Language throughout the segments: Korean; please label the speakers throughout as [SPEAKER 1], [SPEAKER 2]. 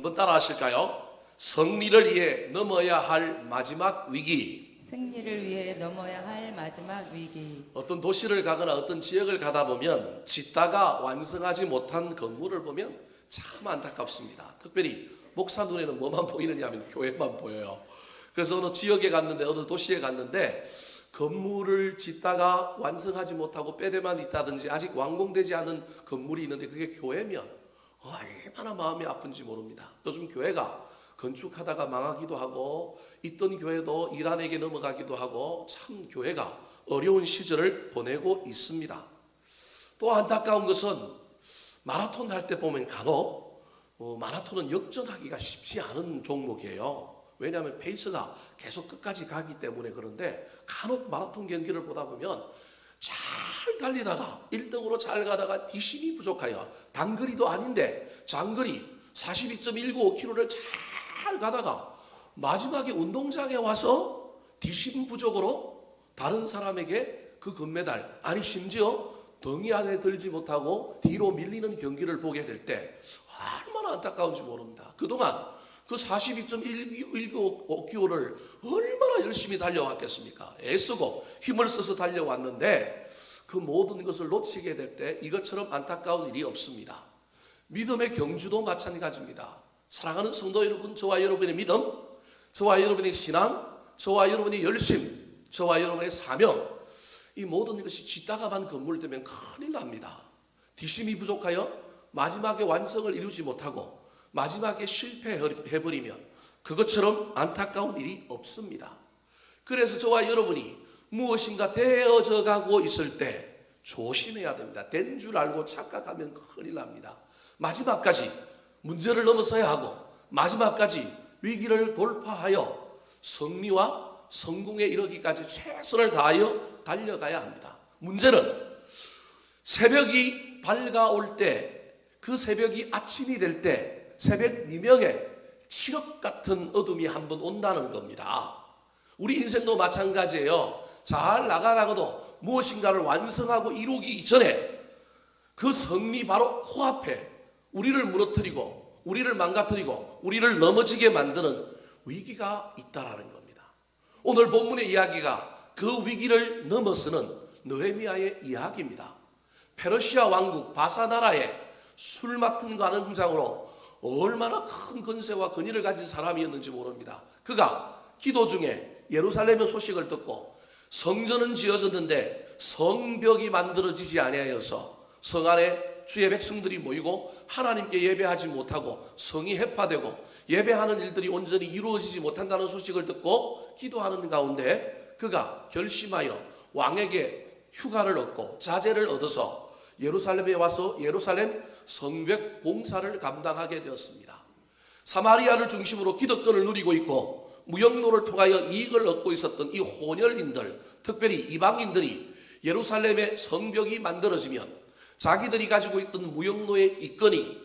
[SPEAKER 1] 한번 따라 하실까요? 승리를 위해 넘어야 할 마지막 위기.
[SPEAKER 2] 승리를 위해 넘어야 할 마지막 위기.
[SPEAKER 1] 어떤 도시를 가거나 어떤 지역을 가다 보면 짓다가 완성하지 못한 건물을 보면 참 안타깝습니다. 특별히 목사 눈에는 뭐만 보이느냐 하면 교회만 보여요. 그래서 어느 지역에 갔는데, 어느 도시에 갔는데 건물을 짓다가 완성하지 못하고 빼대만 있다든지 아직 완공되지 않은 건물이 있는데 그게 교회면 얼마나 마음이 아픈지 모릅니다. 요즘 교회가 건축하다가 망하기도 하고 있던 교회도 이단에게 넘어가기도 하고 참 교회가 어려운 시절을 보내고 있습니다. 또 안타까운 것은 마라톤 할 때 보면 간혹 마라톤은 역전하기가 쉽지 않은 종목이에요. 왜냐하면 페이스가 계속 끝까지 가기 때문에. 그런데 간혹 마라톤 경기를 보다 보면 잘 달리다가 1등으로 잘 가다가 뒷심이 부족하여 단거리도 아닌데 장거리 42.195km를 잘 가다가 마지막에 운동장에 와서 뒷심 부족으로 다른 사람에게 그 금메달, 아니 심지어 덩이 안에 들지 못하고 뒤로 밀리는 경기를 보게 될 때 얼마나 안타까운지 모릅니다. 그동안 그 42.195km를 얼마나 열심히 달려왔겠습니까? 애쓰고 힘을 써서 달려왔는데 그 모든 것을 놓치게 될 때 이것처럼 안타까운 일이 없습니다. 믿음의 경주도 마찬가지입니다. 사랑하는 성도 여러분, 저와 여러분의 믿음, 저와 여러분의 신앙, 저와 여러분의 열심, 저와 여러분의 사명, 이 모든 것이 짓다가만 건물되면 큰일 납니다. 뒷심이 부족하여 마지막에 완성을 이루지 못하고 마지막에 실패해버리면 그것처럼 안타까운 일이 없습니다. 그래서 저와 여러분이 무엇인가 되어져 가고 있을 때 조심해야 됩니다. 된 줄 알고 착각하면 큰일 납니다. 마지막까지 문제를 넘어서야 하고 마지막까지 위기를 돌파하여 승리와 성공에 이르기까지 최선을 다하여 달려가야 합니다. 문제는 새벽이 밝아올 때, 그 새벽이 아침이 될 때 새벽 미명에 칠흑 같은 어둠이 한번 온다는 겁니다. 우리 인생도 마찬가지예요. 잘 나가다가도 무엇인가를 완성하고 이루기 전에 그 승리 바로 코앞에 우리를 무너뜨리고 우리를 망가뜨리고 우리를 넘어지게 만드는 위기가 있다라는 겁니다. 오늘 본문의 이야기가 그 위기를 넘어서는 느헤미야의 이야기입니다. 페르시아 왕국 바사 나라의 술 맡은 관음장으로 얼마나 큰 권세와 권위를 가진 사람이었는지 모릅니다. 그가 기도 중에 예루살렘의 소식을 듣고 성전은 지어졌는데 성벽이 만들어지지 아니하여서 성 안에 주의 백성들이 모이고 하나님께 예배하지 못하고 성이 해파되고 예배하는 일들이 온전히 이루어지지 못한다는 소식을 듣고 기도하는 가운데 그가 결심하여 왕에게 휴가를 얻고 자제를 얻어서 예루살렘에 와서 예루살렘 성벽 공사를 감당하게 되었습니다. 사마리아를 중심으로 기득권을 누리고 있고 무역로를 통하여 이익을 얻고 있었던 이 혼혈인들, 특별히 이방인들이 예루살렘의 성벽이 만들어지면 자기들이 가지고 있던 무역로의 이권이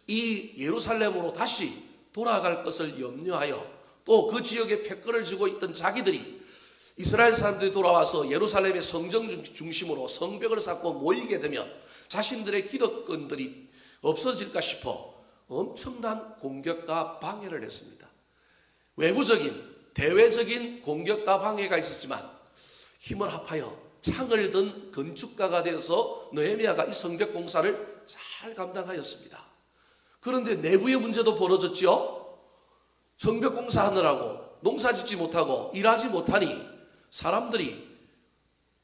[SPEAKER 1] 이 예루살렘으로 다시 돌아갈 것을 염려하여 또 그 지역에 패권을 쥐고 있던 자기들이 이스라엘 사람들이 돌아와서 예루살렘의 성전 중심으로 성벽을 쌓고 모이게 되면 자신들의 기득권들이 없어질까 싶어 엄청난 공격과 방해를 했습니다. 외부적인 대외적인 공격과 방해가 있었지만 힘을 합하여 창을 든 건축가가 되어서 느헤미야가 이 성벽 공사를 잘 감당하였습니다. 그런데 내부의 문제도 벌어졌죠. 성벽 공사하느라고 농사짓지 못하고 일하지 못하니 사람들이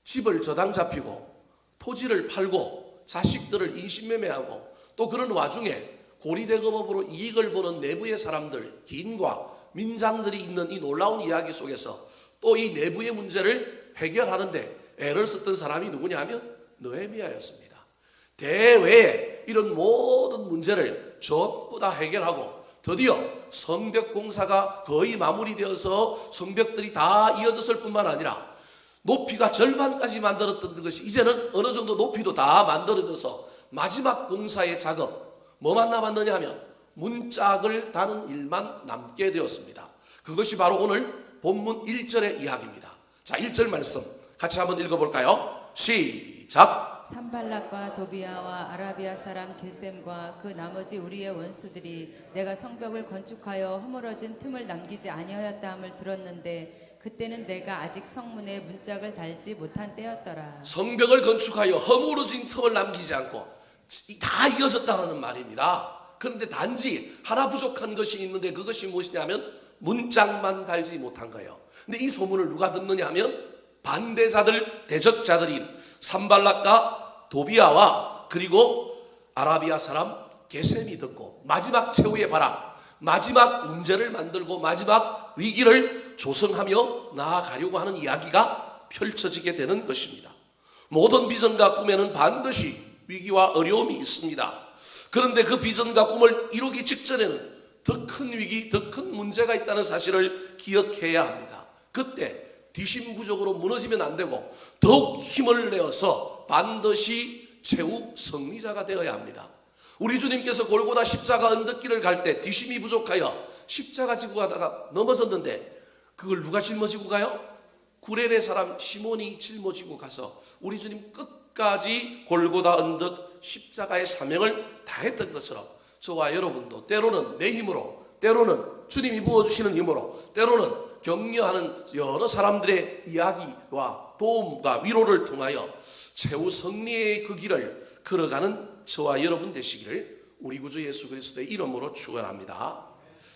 [SPEAKER 1] 집을 저당 잡히고 토지를 팔고 자식들을 인신매매하고 또 그런 와중에 고리대금업으로 이익을 보는 내부의 사람들, 기인과 민장들이 있는 이 놀라운 이야기 속에서 또 이 내부의 문제를 해결하는데 애를 썼던 사람이 누구냐 하면 느헤미야였습니다. 대외에 이런 모든 문제를 전부 다 해결하고 드디어 성벽 공사가 거의 마무리되어서 성벽들이 다 이어졌을 뿐만 아니라 높이가 절반까지 만들었던 것이 이제는 어느 정도 높이도 다 만들어져서 마지막 공사의 작업, 뭐만 남았느냐 하면 문짝을 다는 일만 남게 되었습니다. 그것이 바로 오늘 본문 1절의 이야기입니다. 자, 1절 말씀 같이 한번 읽어볼까요? 시작!
[SPEAKER 2] 산발락과 도비아와 아라비아 사람 게셈과 그 나머지 우리의 원수들이 내가 성벽을 건축하여 허물어진 틈을 남기지 아니하였다함을 들었는데 그때는 내가 아직 성문에 문짝을 달지 못한 때였더라.
[SPEAKER 1] 성벽을 건축하여 허물어진 틈을 남기지 않고 다 이어졌다는 말입니다. 그런데 단지 하나 부족한 것이 있는데 그것이 무엇이냐면 문짝만 달지 못한 거예요. 근데 이 소문을 누가 듣느냐 하면 반대자들, 대적자들인 산발락과 도비아와 그리고 아라비아 사람 게셈이 듣고 마지막 최후의 발악, 마지막 문제를 만들고 마지막 위기를 조성하며 나아가려고 하는 이야기가 펼쳐지게 되는 것입니다. 모든 비전과 꿈에는 반드시 위기와 어려움이 있습니다. 그런데 그 비전과 꿈을 이루기 직전에는 더 큰 위기, 더 큰 문제가 있다는 사실을 기억해야 합니다. 그때 뒤심부족으로 무너지면 안 되고 더욱 힘을 내어서 반드시 최후 승리자가 되어야 합니다. 우리 주님께서 골고다 십자가 언덕길을 갈 때 뒤심이 부족하여 십자가 지고 가다가 넘어졌는데 그걸 누가 짊어지고 가요? 구레네 사람 시몬이 짊어지고 가서 우리 주님 끝까지 골고다 언덕 십자가의 사명을 다했던 것처럼 저와 여러분도 때로는 내 힘으로, 때로는 주님이 부어주시는 힘으로, 때로는 격려하는 여러 사람들의 이야기와 도움과 위로를 통하여 최후 승리의 그 길을 걸어가는 저와 여러분 되시기를 우리 구주 예수 그리스도의 이름으로 축원합니다.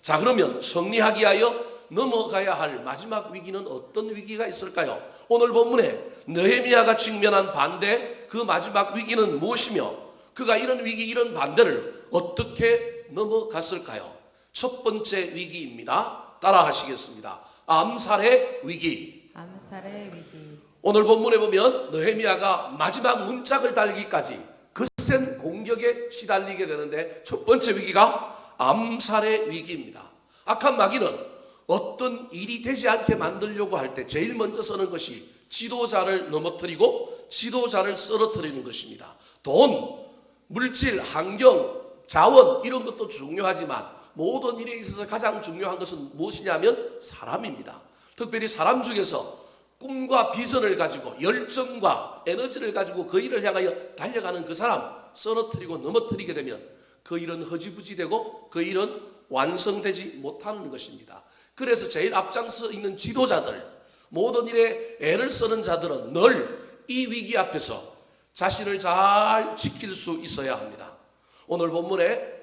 [SPEAKER 1] 자, 그러면 승리하기 위하여 넘어가야 할 마지막 위기는 어떤 위기가 있을까요? 오늘 본문에 느헤미야가 직면한 반대, 그 마지막 위기는 무엇이며 그가 이런 위기, 이런 반대를 어떻게 넘어갔을까요? 첫 번째 위기입니다. 따라 하시겠습니다. 암살의 위기.
[SPEAKER 2] 암살의 위기.
[SPEAKER 1] 오늘 본문에 보면 느헤미야가 마지막 문짝을 달기까지 거센 공격에 시달리게 되는데 첫 번째 위기가 암살의 위기입니다. 악한 마귀는 어떤 일이 되지 않게 만들려고 할 때 제일 먼저 쓰는 것이 지도자를 넘어뜨리고 지도자를 쓰러뜨리는 것입니다. 돈, 물질, 환경, 자원 이런 것도 중요하지만 모든 일에 있어서 가장 중요한 것은 무엇이냐면 사람입니다. 특별히 사람 중에서 꿈과 비전을 가지고 열정과 에너지를 가지고 그 일을 향하여 달려가는 그 사람 쓰러뜨리고 넘어뜨리게 되면 그 일은 허지부지되고 그 일은 완성되지 못하는 것입니다. 그래서 제일 앞장서 있는 지도자들, 모든 일에 애를 쓰는 자들은 늘 이 위기 앞에서 자신을 잘 지킬 수 있어야 합니다. 오늘 본문에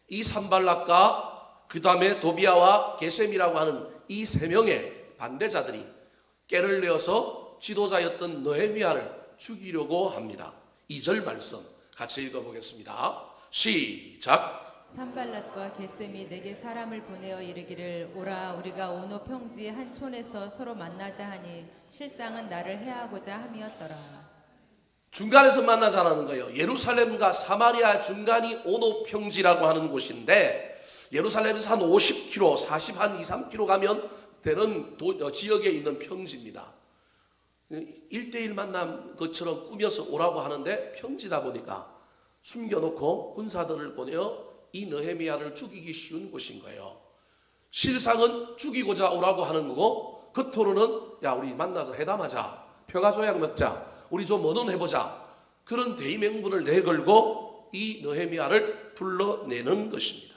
[SPEAKER 1] 이 산발락과 그 다음에 도비아와 게셈이라고 하는 이 세 명의 반대자들이 깨를 내어서 지도자였던 느헤미야를 죽이려고 합니다. 2절 말씀 같이 읽어보겠습니다. 시작.
[SPEAKER 2] 산발락과 게셈이 내게 사람을 보내어 이르기를 오라 우리가 오노 평지의 한 촌에서 서로 만나자 하니 실상은 나를 해하고자 함이었더라.
[SPEAKER 1] 중간에서 만나자라는 거예요. 예루살렘과 사마리아 중간이 오노 평지라고 하는 곳인데 예루살렘에서 한 50km, 40한 2, 3km 가면 되는 지역에 있는 평지입니다. 1대1 만남 것처럼 꾸며서 오라고 하는데 평지다 보니까 숨겨놓고 군사들을 보내어 이 느헤미야를 죽이기 쉬운 곳인 거예요. 실상은 죽이고자 오라고 하는 거고 겉으로는 야 우리 만나서 회담하자, 평화조약 맺자, 우리 좀 의논해보자 그런 대의명분을 내걸고 이 느헤미야를 불러내는 것입니다.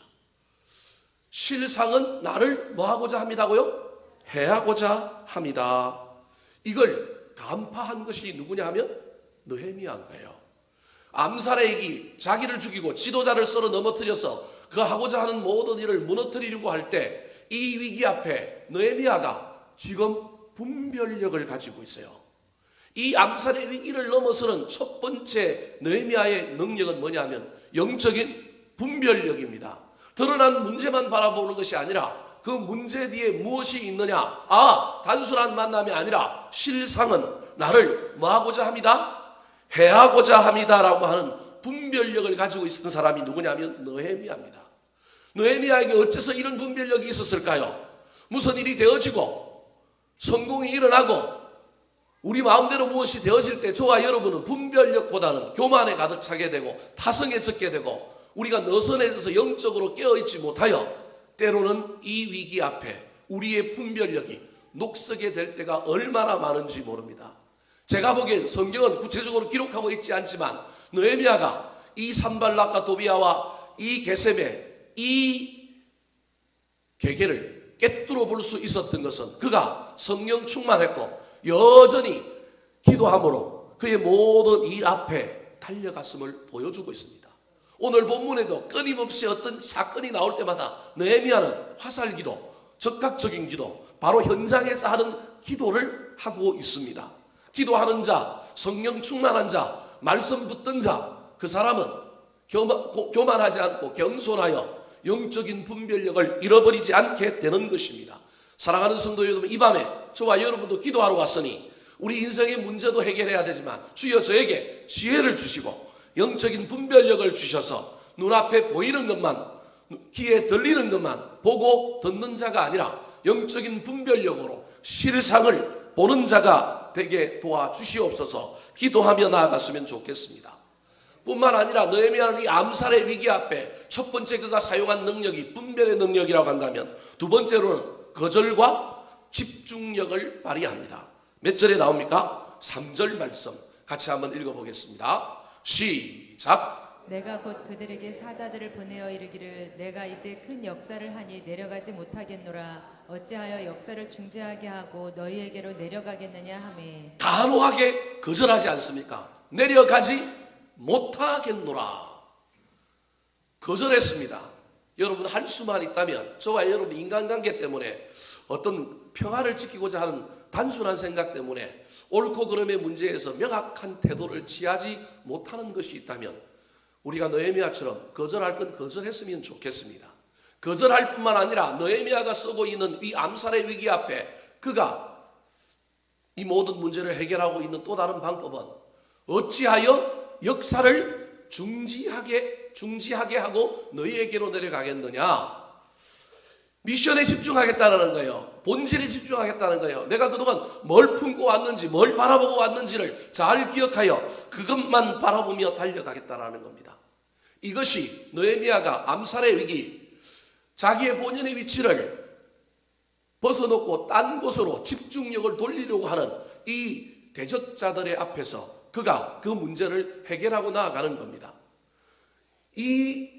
[SPEAKER 1] 실상은 나를 뭐하고자 합니다고요? 해하고자 합니다. 이걸 간파한 것이 누구냐 하면 느헤미야인 거예요. 암살의 얘기, 자기를 죽이고 지도자를 썰어 넘어뜨려서 그 하고자 하는 모든 일을 무너뜨리려고 할 때 이 위기 앞에 느헤미야가 지금 분별력을 가지고 있어요. 이 암살의 위기를 넘어서는 첫 번째 느헤미야의 능력은 뭐냐면 영적인 분별력입니다. 드러난 문제만 바라보는 것이 아니라 그 문제 뒤에 무엇이 있느냐, 단순한 만남이 아니라 실상은 나를 뭐하고자 합니다? 해하고자 합니다라고 하는 분별력을 가지고 있었던 사람이 누구냐면 느헤미야입니다. 느헤미야에게 어째서 이런 분별력이 있었을까요? 무슨 일이 되어지고 성공이 일어나고 우리 마음대로 무엇이 되어질 때 저와 여러분은 분별력보다는 교만에 가득 차게 되고 타성에 젖게 되고 우리가 너선해져서 영적으로 깨어있지 못하여 때로는 이 위기 앞에 우리의 분별력이 녹슬게 될 때가 얼마나 많은지 모릅니다. 제가 보기엔 성경은 구체적으로 기록하고 있지 않지만 느헤미야가 이 산발락과 도비야와 이 게셈의 이 계계를 깨뚫어 볼 수 있었던 것은 그가 성령 충만했고 여전히 기도함으로 그의 모든 일 앞에 달려갔음을 보여주고 있습니다. 오늘 본문에도 끊임없이 어떤 사건이 나올 때마다 느헤미야는 화살기도, 적극적인 기도, 바로 현장에서 하는 기도를 하고 있습니다. 기도하는 자, 성령 충만한 자, 말씀 붙든 자, 그 사람은 교만하지 않고 겸손하여 영적인 분별력을 잃어버리지 않게 되는 것입니다. 사랑하는 성도 여러분, 이 밤에 저와 여러분도 기도하러 왔으니 우리 인생의 문제도 해결해야 되지만 주여 저에게 지혜를 주시고 영적인 분별력을 주셔서 눈앞에 보이는 것만, 귀에 들리는 것만 보고 듣는 자가 아니라 영적인 분별력으로 실상을 보는 자가 되게 도와주시옵소서. 기도하며 나아갔으면 좋겠습니다. 뿐만 아니라 느헤미야는 이 암살의 위기 앞에 첫 번째 그가 사용한 능력이 분별의 능력이라고 한다면 두 번째로는 거절과 집중력을 발휘합니다. 몇 절에 나옵니까? 3절 말씀 같이 한번 읽어보겠습니다. 시작.
[SPEAKER 2] 내가 곧 그들에게 사자들을 보내어 이르기를 내가 이제 큰 역사를 하니 내려가지 못하겠노라. 어찌하여 역사를 중지하게 하고 너희에게로 내려가겠느냐 하매
[SPEAKER 1] 단호하게 거절하지 않습니까? 내려가지 못하겠노라. 거절했습니다. 여러분 할 수만 있다면 저와 여러분 인간관계 때문에 어떤 평화를 지키고자 하는 단순한 생각 때문에 옳고 그름의 문제에서 명확한 태도를 취하지 못하는 것이 있다면 우리가 느헤미야처럼 거절할 건 거절했으면 좋겠습니다. 거절할 뿐만 아니라 느헤미야가 쓰고 있는 이 암살의 위기 앞에 그가 이 모든 문제를 해결하고 있는 또 다른 방법은 어찌하여 역사를 중지하게 하고 너희에게로 내려가겠느냐. 미션에 집중하겠다는 거예요. 본질에 집중하겠다는 거예요. 내가 그동안 뭘 품고 왔는지, 뭘 바라보고 왔는지를 잘 기억하여 그것만 바라보며 달려가겠다는 겁니다. 이것이 느헤미야가 암살의 위기, 자기의 본연의 위치를 벗어놓고 딴 곳으로 집중력을 돌리려고 하는 이 대적자들의 앞에서 그가 그 문제를 해결하고 나아가는 겁니다. 이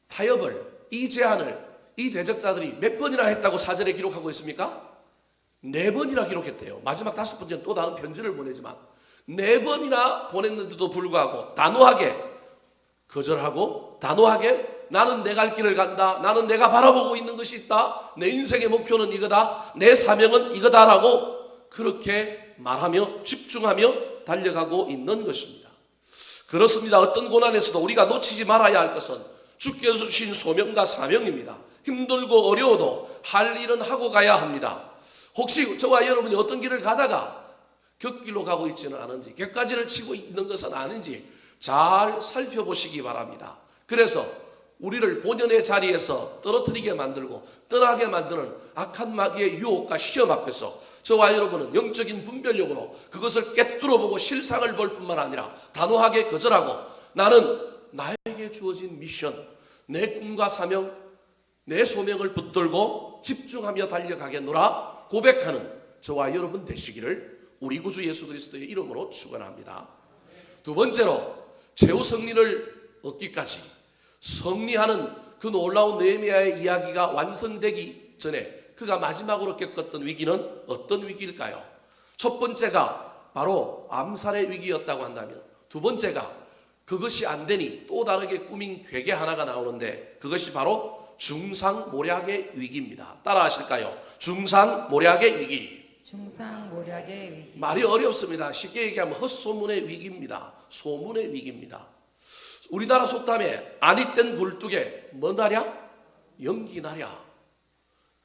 [SPEAKER 1] 타협을, 이 제안을 이 대적자들이 몇 번이나 했다고 사절에 기록하고 있습니까? 4번이나 기록했대요. 마지막 5번째는 또 다른 편지를 보내지만 4번이나 보냈는데도 불구하고 단호하게 거절하고 단호하게 나는 내 갈 길을 간다. 나는 내가 바라보고 있는 것이 있다. 내 인생의 목표는 이거다. 내 사명은 이거다라고 그렇게 말하며 집중하며 달려가고 있는 것입니다. 그렇습니다. 어떤 고난에서도 우리가 놓치지 말아야 할 것은 주께서 주신 소명과 사명입니다. 힘들고 어려워도 할 일은 하고 가야 합니다. 혹시 저와 여러분이 어떤 길을 가다가 곁길로 가고 있지는 않은지, 곁가지를 치고 있는 것은 아닌지 잘 살펴보시기 바랍니다. 그래서 우리를 본연의 자리에서 떨어뜨리게 만들고 떠나게 만드는 악한 마귀의 유혹과 시험 앞에서 저와 여러분은 영적인 분별력으로 그것을 깨뚫어보고 실상을 볼 뿐만 아니라 단호하게 거절하고 나는 나에게 주어진 미션, 내 꿈과 사명, 내 소명을 붙들고 집중하며 달려가겠노라 고백하는 저와 여러분 되시기를 우리 구주 예수 그리스도의 이름으로 축원합니다. 두 번째로 최후 승리를 얻기까지 승리하는 그 놀라운 느헤미야의 이야기가 완성되기 전에 그가 마지막으로 겪었던 위기는 어떤 위기일까요? 첫 번째가 바로 암살의 위기였다고 한다면 두 번째가 그것이 안 되니 또 다르게 꾸민 괴계 하나가 나오는데 그것이 바로 중상모략의 위기입니다. 따라 하실까요? 중상모략의 위기.
[SPEAKER 2] 중상모략의 위기.
[SPEAKER 1] 말이 어렵습니다. 쉽게 얘기하면 헛소문의 위기입니다. 소문의 위기입니다. 우리나라 속담에 아니땐 굴뚝에 뭐 나랴? 연기 나랴.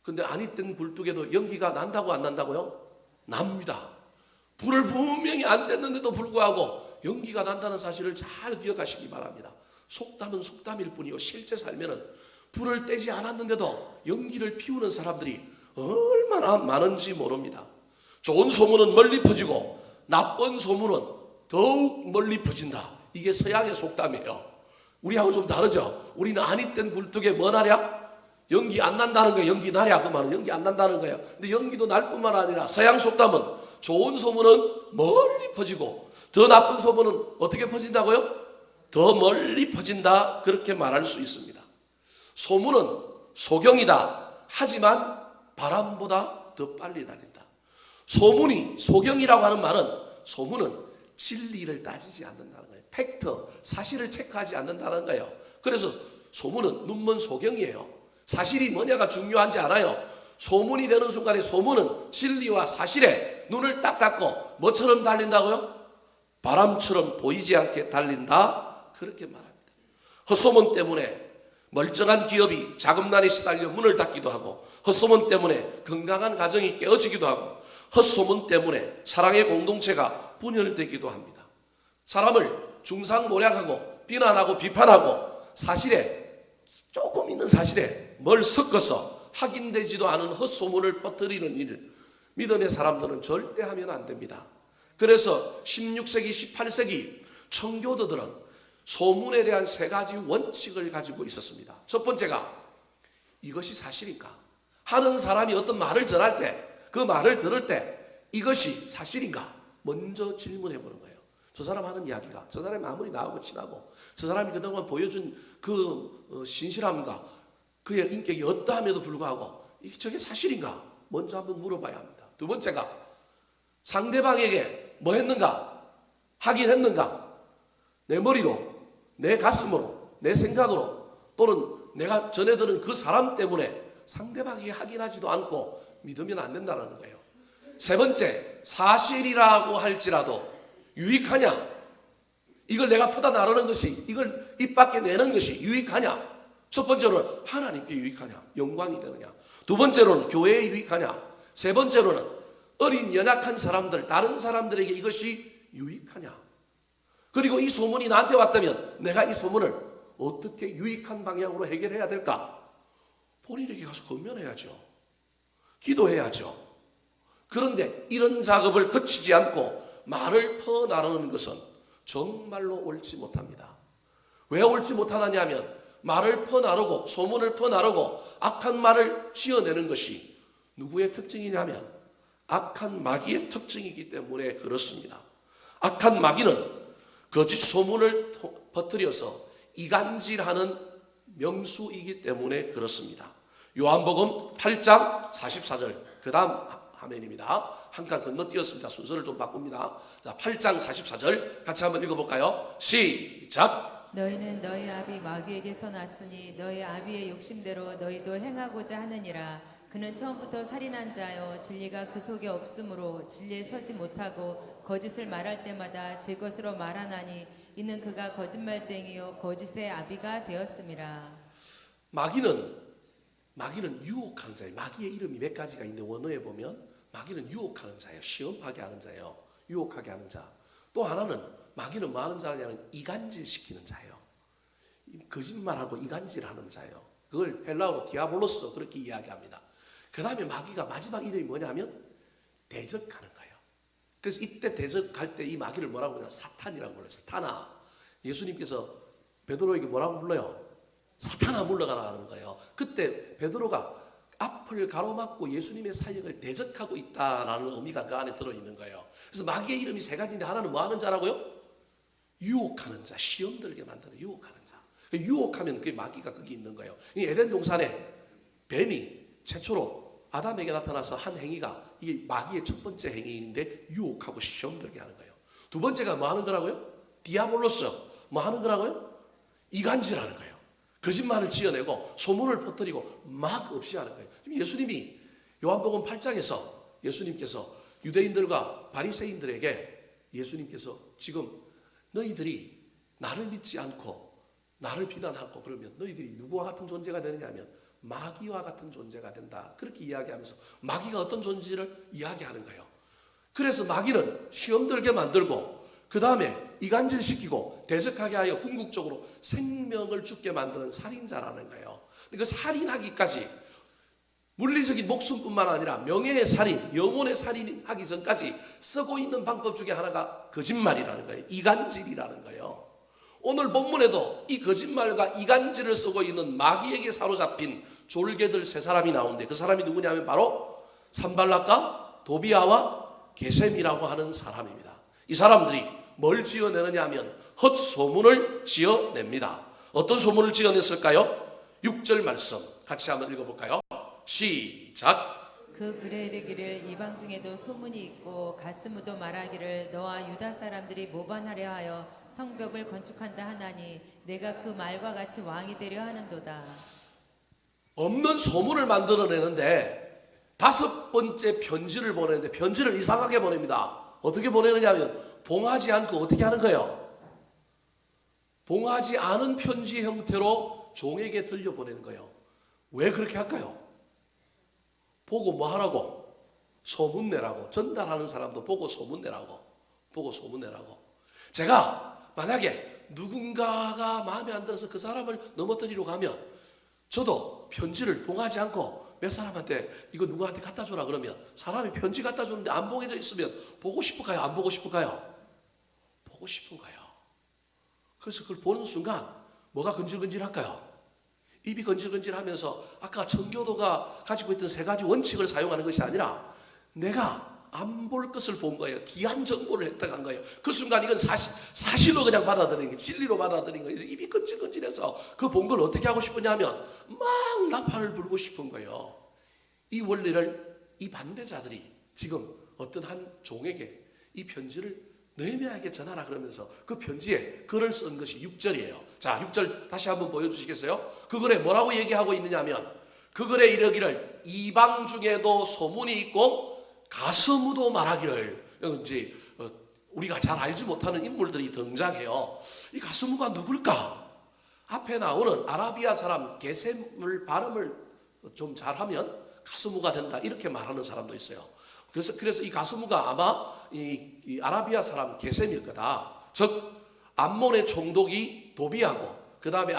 [SPEAKER 1] 근데 아니땐 굴뚝에도 연기가 난다고 안 난다고요? 납니다. 불을 분명히 안 뗐는데도 불구하고 연기가 난다는 사실을 잘 기억하시기 바랍니다. 속담은 속담일 뿐이요 실제 삶에는 불을 떼지 않았는데도 연기를 피우는 사람들이 얼마나 많은지 모릅니다. 좋은 소문은 멀리 퍼지고 나쁜 소문은 더욱 멀리 퍼진다. 이게 서양의 속담이에요. 우리하고 좀 다르죠. 우리는 아니땐 굴뚝에 뭐 나랴? 연기 안 난다는 거예요. 연기 나랴 그 말은 연기 안 난다는 거예요. 근데 연기도 날 뿐만 아니라 서양 속담은 좋은 소문은 멀리 퍼지고 더 나쁜 소문은 어떻게 퍼진다고요? 더 멀리 퍼진다. 그렇게 말할 수 있습니다. 소문은 소경이다. 하지만 바람보다 더 빨리 달린다. 소문이 소경이라고 하는 말은 소문은 진리를 따지지 않는다는 거예요. 팩트, 사실을 체크하지 않는다는 거예요. 그래서 소문은 눈먼 소경이에요. 사실이 뭐냐가 중요한지 알아요. 소문이 되는 순간에 소문은 진리와 사실에 눈을 딱 감고 뭐처럼 달린다고요? 바람처럼 보이지 않게 달린다. 그렇게 말합니다. 헛소문 때문에 멀쩡한 기업이 자금난에 시달려 문을 닫기도 하고, 헛소문 때문에 건강한 가정이 깨어지기도 하고, 헛소문 때문에 사랑의 공동체가 분열되기도 합니다. 사람을 중상모략하고 비난하고 비판하고 사실에 조금 있는 사실에 뭘 섞어서 확인되지도 않은 헛소문을 퍼뜨리는 일, 믿음의 사람들은 절대 하면 안 됩니다. 그래서 16세기, 18세기 청교도들은 소문에 대한 세 가지 원칙을 가지고 있었습니다. 첫 번째가 이것이 사실인가? 하는 사람이 어떤 말을 전할 때, 그 말을 들을 때 이것이 사실인가? 먼저 질문해 보는 거예요. 저 사람 하는 이야기가, 저 사람이 아무리 나하고 친하고 저 사람이 그동안 보여준 그 신실함과 그의 인격이 어떠함에도 불구하고 저게 사실인가? 먼저 한번 물어봐야 합니다. 두 번째가 상대방에게 뭐 했는가? 하긴 했는가? 내 머리로, 내 가슴으로, 내 생각으로, 또는 내가 전해 들은 그 사람 때문에 상대방에게 확인하지도 않고 믿으면 안 된다는 거예요. 세 번째, 사실이라고 할지라도 유익하냐? 이걸 내가 퍼다 나르는 것이, 이걸 입 밖에 내는 것이 유익하냐? 첫 번째로는 하나님께 유익하냐? 영광이 되느냐? 두 번째로는 교회에 유익하냐? 세 번째로는 어린 연약한 사람들, 다른 사람들에게 이것이 유익하냐? 그리고 이 소문이 나한테 왔다면 내가 이 소문을 어떻게 유익한 방향으로 해결해야 될까? 본인에게 가서 권면해야죠. 기도해야죠. 그런데 이런 작업을 거치지 않고 말을 퍼나르는 것은 정말로 옳지 못합니다. 왜 옳지 못하느냐 하면 말을 퍼나르고 소문을 퍼나르고 악한 말을 지어내는 것이 누구의 특징이냐면 악한 마귀의 특징이기 때문에 그렇습니다. 악한 마귀는 거짓 소문을 퍼뜨려서 이간질하는 명수이기 때문에 그렇습니다. 요한복음 8장 44절, 그 다음 화면입니다. 한 칸 건너뛰었습니다. 순서를 좀 바꿉니다. 자, 8장 44절 같이 한번 읽어볼까요? 시작.
[SPEAKER 2] 너희는 너희 아비 마귀에게서 났으니 너희 아비의 욕심대로 너희도 행하고자 하느니라. 그는 처음부터 살인한 자요 진리가 그 속에 없으므로 진리에 서지 못하고 거짓을 말할 때마다 제 것으로 말하나니 이는 그가 거짓말쟁이요 거짓의 아비가 되었음이라.
[SPEAKER 1] 마귀는 유혹하는 자예요. 마귀의 이름이 몇 가지가 있는데 원어에 보면 마귀는 유혹하는 자예요. 시험하게 하는 자예요. 유혹하게 하는 자. 또 하나는 마귀는 뭐 하는 자냐면 이간질시키는 자예요. 거짓말하고 이간질하는 자예요. 그걸 헬라어로 디아볼로스 그렇게 이야기합니다. 그 다음에 마귀가 마지막 이름이 뭐냐면 대적하는 거예요. 그래서 이때 대적할 때 이 마귀를 뭐라고 그러냐? 사탄이라고 불러요. 사탄아. 예수님께서 베드로에게 뭐라고 불러요? 사탄아 물러가라 하는 거예요. 그때 베드로가 앞을 가로막고 예수님의 사역을 대적하고 있다라는 의미가 그 안에 들어있는 거예요. 그래서 마귀의 이름이 세 가지인데 하나는 뭐 하는 자라고요? 유혹하는 자, 시험 들게 만드는 유혹하는 자. 유혹하면 그 마귀가 거기 있는 거예요. 이 에덴 동산에 뱀이 최초로 아담에게 나타나서 한 행위가 이게 마귀의 첫 번째 행위인데 유혹하고 시험 들게 하는 거예요. 두 번째가 뭐 하는 거라고요? 디아볼로스. 뭐 하는 거라고요? 이간질하는 거예요. 거짓말을 지어내고 소문을 퍼뜨리고 막 없이 하는 거예요. 예수님이 요한복음 8장에서 예수님께서 유대인들과 바리새인들에게 예수님께서 지금 너희들이 나를 믿지 않고 나를 비난하고 그러면 너희들이 누구와 같은 존재가 되느냐 하면 마귀와 같은 존재가 된다. 그렇게 이야기하면서 마귀가 어떤 존재를 이야기하는 거예요. 그래서 마귀는 시험 들게 만들고 그 다음에 이간질시키고 대적하게 하여 궁극적으로 생명을 죽게 만드는 살인자라는 거예요. 그 살인하기까지 물리적인 목숨뿐만 아니라 명예의 살인, 영혼의 살인하기 전까지 쓰고 있는 방법 중에 하나가 거짓말이라는 거예요. 이간질이라는 거예요. 오늘 본문에도 이 거짓말과 이간질을 쓰고 있는 마귀에게 사로잡힌 졸개들 세 사람이 나오는데 그 사람이 누구냐면 바로 산발락과 도비아와 게셈이라고 하는 사람입니다. 이 사람들이 뭘 지어내느냐 하면 헛소문을 지어냅니다. 어떤 소문을 지어냈을까요? 6절 말씀 같이 한번 읽어볼까요? 시작.
[SPEAKER 2] 그 글에 이르기를 이방 중에도 소문이 있고 가스무도 말하기를 너와 유다 사람들이 모반하려 하여 성벽을 건축한다 하나니 내가 그 말과 같이 왕이 되려 하는도다.
[SPEAKER 1] 없는 소문을 만들어내는데 5번째 편지를 보내는데 편지를 이상하게 보냅니다. 어떻게 보내느냐 하면 봉하지 않고 어떻게 하는 거예요? 봉하지 않은 편지 형태로 종에게 들려보내는 거예요. 왜 그렇게 할까요? 보고 뭐 하라고? 소문내라고. 전달하는 사람도 보고 소문내라고. 보고 소문내라고. 제가 만약에 누군가가 마음에 안 들어서 그 사람을 넘어뜨리러 가면 저도 편지를 봉하지 않고 몇 사람한테 이거 누구한테 갖다 줘라 그러면 사람이 편지 갖다 주는데 안 봉해져 있으면 보고 싶을까요? 안 보고 싶을까요? 보고 싶은 거예요. 그래서 그걸 보는 순간 뭐가 근질근질할까요? 입이 건질건질하면서 아까 청교도가 가지고 있던 3가지 원칙을 사용하는 것이 아니라 내가 안 볼 것을 본 거예요. 귀한 정보를 획득한 거예요. 그 순간 이건 사실로 그냥 받아들이는 거예요. 진리로 받아들이는 거예요. 입이 건질건질해서 그 본 걸 어떻게 하고 싶으냐면 막 나팔을 불고 싶은 거예요. 이 원리를 이 반대자들이 지금 어떤 한 종에게 이 편지를 느헤미야에게 전하라 그러면서 그 편지에 글을 쓴 것이 6절이에요. 자, 6절 다시 한번 보여주시겠어요? 그 글에 뭐라고 얘기하고 있느냐면 그 글에 이르기를 이방 중에도 소문이 있고 가스무도 말하기를 이제 우리가 잘 알지 못하는 인물들이 등장해요. 이 가스무가 누굴까? 앞에 나오는 아라비아 사람 게셈을 발음을 좀 잘하면 가스무가 된다 이렇게 말하는 사람도 있어요. 그래서 이 가스무가 아마 이 아라비아 사람 게셈일 거다. 즉 암몬의 총독이 도비하고 그 다음에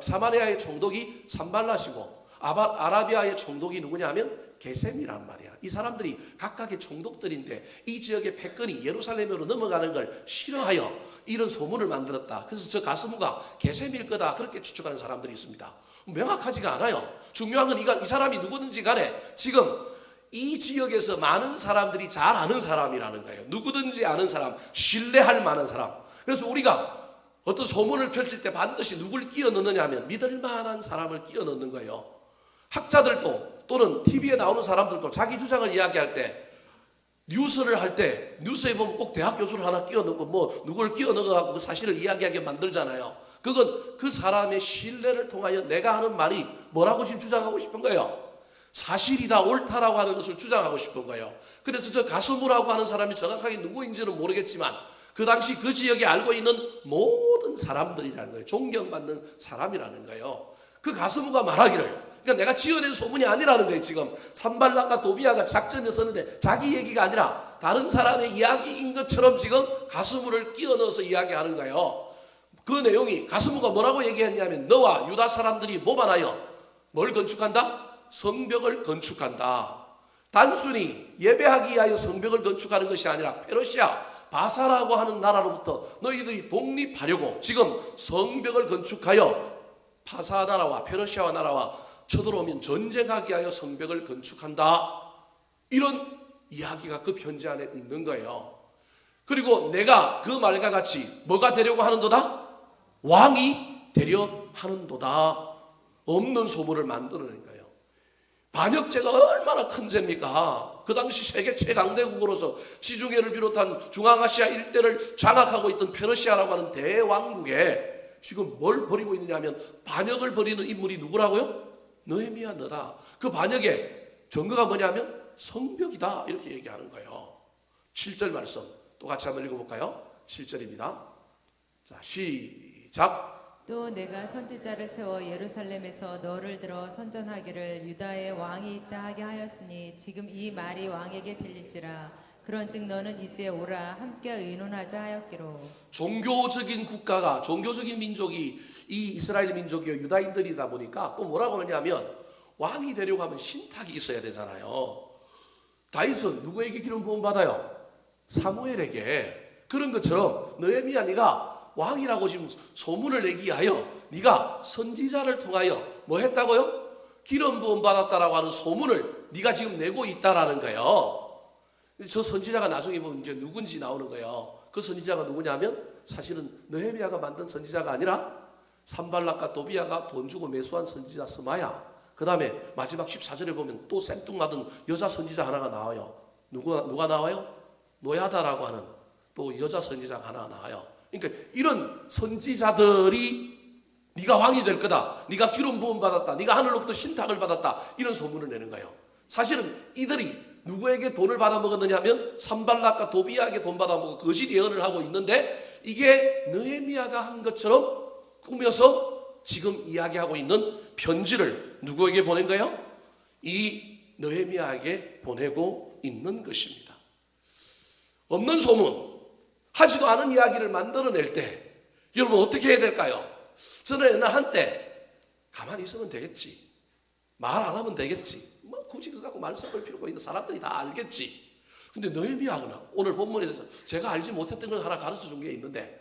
[SPEAKER 1] 사마리아의 총독이 산발랏이고 아라비아의 총독이 누구냐면 게셈이란 말이야. 이 사람들이 각각의 총독들인데 이 지역의 패권이 예루살렘으로 넘어가는 걸 싫어하여 이런 소문을 만들었다. 그래서 저 가스무가 게셈일 거다 그렇게 추측하는 사람들이 있습니다. 명확하지가 않아요. 중요한 건 이 사람이 누구든지 간에 지금 이 지역에서 많은 사람들이 잘 아는 사람이라는 거예요. 누구든지 아는 사람, 신뢰할 만한 사람. 그래서 우리가 어떤 소문을 펼칠 때 반드시 누굴 끼워 넣느냐 하면 믿을 만한 사람을 끼워 넣는 거예요. 학자들도 또는 TV에 나오는 사람들도 자기 주장을 이야기할 때 뉴스를 할 때 뉴스에 보면 꼭 대학 교수를 하나 끼워 넣고 뭐 누구를 끼워 넣어갖고 그 사실을 이야기하게 만들잖아요. 그건 그 사람의 신뢰를 통하여 내가 하는 말이 뭐라고 지금 주장하고 싶은 거예요. 사실이다 옳다라고 하는 것을 주장하고 싶은 거예요. 그래서 저 가스무라고 하는 사람이 정확하게 누구인지는 모르겠지만 그 당시 그 지역에 알고 있는 모든 사람들이라는 거예요. 존경받는 사람이라는 거예요. 그 가스무가 말하기를 그러니까 내가 지어낸 소문이 아니라는 거예요. 지금 산발락과 도비아가 작전을 썼는데 자기 얘기가 아니라 다른 사람의 이야기인 것처럼 지금 가스무를 끼워 넣어서 이야기하는 거예요. 그 내용이 가스무가 뭐라고 얘기했냐면 너와 유다 사람들이 모반하여 뭘 건축한다? 성벽을 건축한다. 단순히 예배하기 위하여 성벽을 건축하는 것이 아니라 페르시아 바사라고 하는 나라로부터 너희들이 독립하려고 지금 성벽을 건축하여 바사 나라와 페르시아 나라와 쳐들어오면 전쟁하기 위하여 성벽을 건축한다. 이런 이야기가 그 편지 안에 있는 거예요. 그리고 내가 그 말과 같이 뭐가 되려고 하는도다? 왕이 되려 하는도다. 없는 소문을 만들어낸 거예요. 반역죄가 얼마나 큰 죄입니까? 그 당시 세계 최강대국으로서 지중해를 비롯한 중앙아시아 일대를 장악하고 있던 페르시아라고 하는 대왕국에 지금 뭘 벌이고 있느냐 하면 반역을 벌이는 인물이 누구라고요? 느헤미야 너다. 그 반역의 증거가 뭐냐면 성벽이다 이렇게 얘기하는 거예요. 7절 말씀 또 같이 한번 읽어볼까요? 7절입니다. 자 시작.
[SPEAKER 2] 또 내가 선지자를 세워 예루살렘에서 너를 들어 선전하기를 유다에 왕이 있다 하게 하였으니 지금 이 말이 왕에게 들릴지라. 그런즉 너는 이제 오라 함께 의논하자 하였기로.
[SPEAKER 1] 종교적인 국가가 종교적인 민족이 이 이스라엘 민족이요 유다인들이다 보니까 또 뭐라고 그러냐면 왕이 되려고 하면 신탁이 있어야 되잖아요. 다윗은 누구에게 기름 부음 받아요? 사무엘에게. 그런 것처럼 느헤미야 네가 왕이라고 지금 소문을 내기 위하여 네가 선지자를 통하여 뭐 했다고요? 기름 부음 받았다라고 하는 소문을 네가 지금 내고 있다라는 거예요. 저 선지자가 나중에 보면 이제 누군지 나오는 거예요. 그 선지자가 누구냐면 사실은 느헤미야가 만든 선지자가 아니라 산발락과 도비야가 돈 주고 매수한 선지자 스마야. 그 다음에 마지막 14절에 보면 또 생뚱맞은 여자 선지자 하나가 나와요. 누가 나와요? 노야다라고 하는 또 여자 선지자가 하나 나와요. 그러니까 이런 선지자들이 네가 왕이 될 거다, 네가 기름 부음 받았다, 네가 하늘로부터 신탁을 받았다, 이런 소문을 내는 거예요. 사실은 이들이 누구에게 돈을 받아먹었느냐 하면 산발락과 도비야에게 돈 받아먹고 거짓 예언을 하고 있는데, 이게 느헤미야가 한 것처럼 꾸며서 지금 이야기하고 있는 편지를 누구에게 보낸 거예요? 이 느헤미야에게 보내고 있는 것입니다. 없는 소문, 하지도 않은 이야기를 만들어낼 때 여러분 어떻게 해야 될까요? 저는 옛날 한때 가만히 있으면 되겠지, 말 안 하면 되겠지, 뭐 굳이 그거 갖고 말 섞을 필요가 있는, 사람들이 다 알겠지. 근데 느헤미야가 오늘 본문에서 제가 알지 못했던 걸 하나 가르쳐 준 게 있는데,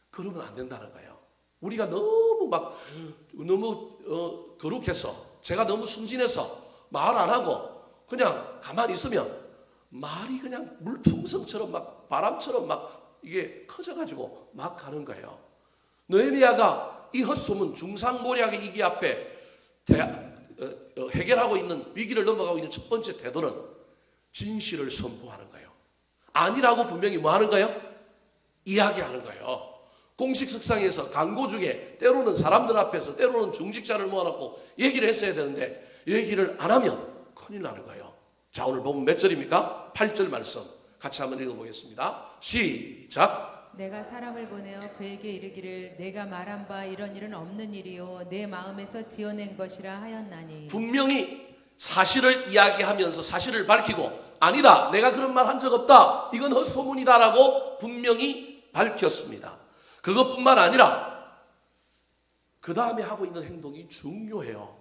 [SPEAKER 1] 그러면 안 된다는 거예요. 우리가 너무 거룩해서, 제가 너무 순진해서 말 안 하고 그냥 가만히 있으면 말이 그냥 물풍성처럼 막 바람처럼 막 이게 커져가지고 막 가는 거예요. 느헤미야가 이 헛소문, 중상모략의 이기 앞에 해결하고 있는, 위기를 넘어가고 있는 첫 번째 태도는 진실을 선포하는 거예요. 아니라고 분명히 뭐 하는 거예요? 이야기하는 거예요. 공식 석상에서 강고 중에 때로는 사람들 앞에서, 때로는 중직자를 모아놓고 얘기를 했어야 되는데 얘기를 안 하면 큰일 나는 거예요. 자, 오늘 보면 몇 절입니까? 8절 말씀 같이 한번 읽어보겠습니다. 시작.
[SPEAKER 2] 내가 사람을 보내어 그에게 이르기를 내가 말한 바 이런 일은 없는 일이요 내 마음에서 지어낸 것이라 하였나니.
[SPEAKER 1] 분명히 사실을 이야기하면서 사실을 밝히고, 아니다, 내가 그런 말 한 적 없다, 이건 헛소문이다라고 분명히 밝혔습니다. 그것뿐만 아니라 그 다음에 하고 있는 행동이 중요해요.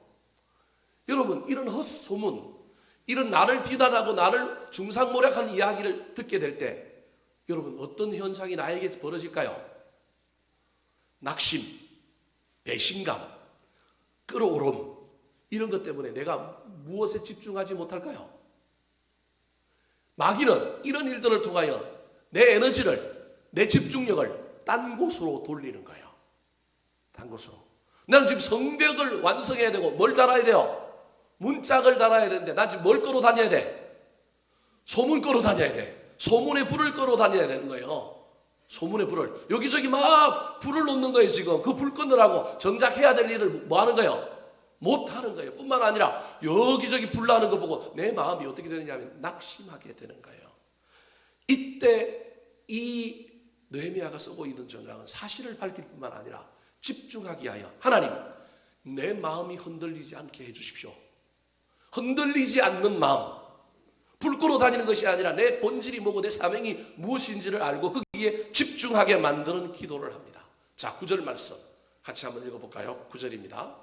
[SPEAKER 1] 여러분, 이런 헛소문, 이런 나를 비난하고 나를 중상모략하는 이야기를 듣게 될 때 여러분 어떤 현상이 나에게 벌어질까요? 낙심, 배신감, 끌어오름, 이런 것 때문에 내가 무엇에 집중하지 못할까요? 마귀는 이런 일들을 통하여 내 에너지를, 내 집중력을 딴 곳으로 돌리는 거예요. 딴 곳으로. 나는 지금 성벽을 완성해야 되고 뭘 달아야 돼요? 문짝을 달아야 되는데 나 지금 뭘 끌어 다녀야 돼? 소문 끌어 다녀야 돼. 소문의 불을 끌어 다녀야 되는 거예요. 소문의 불을. 여기저기 막 불을 놓는 거예요. 지금 그 불 끊으라고 정작 해야 될 일을 뭐 하는 거예요? 못 하는 거예요. 뿐만 아니라 여기저기 불 나는 거 보고 내 마음이 어떻게 되느냐 하면 낙심하게 되는 거예요. 이때 이 느헤미야가 쓰고 있는 전략은 사실을 밝힐 뿐만 아니라 집중하기 위하여, 하나님, 내 마음이 흔들리지 않게 해주십시오. 흔들리지 않는 마음, 불 끄러 다니는 것이 아니라 내 본질이 뭐고 내 사명이 무엇인지를 알고 거기에 집중하게 만드는 기도를 합니다. 자, 9절 말씀 같이 한번 읽어볼까요? 9절입니다.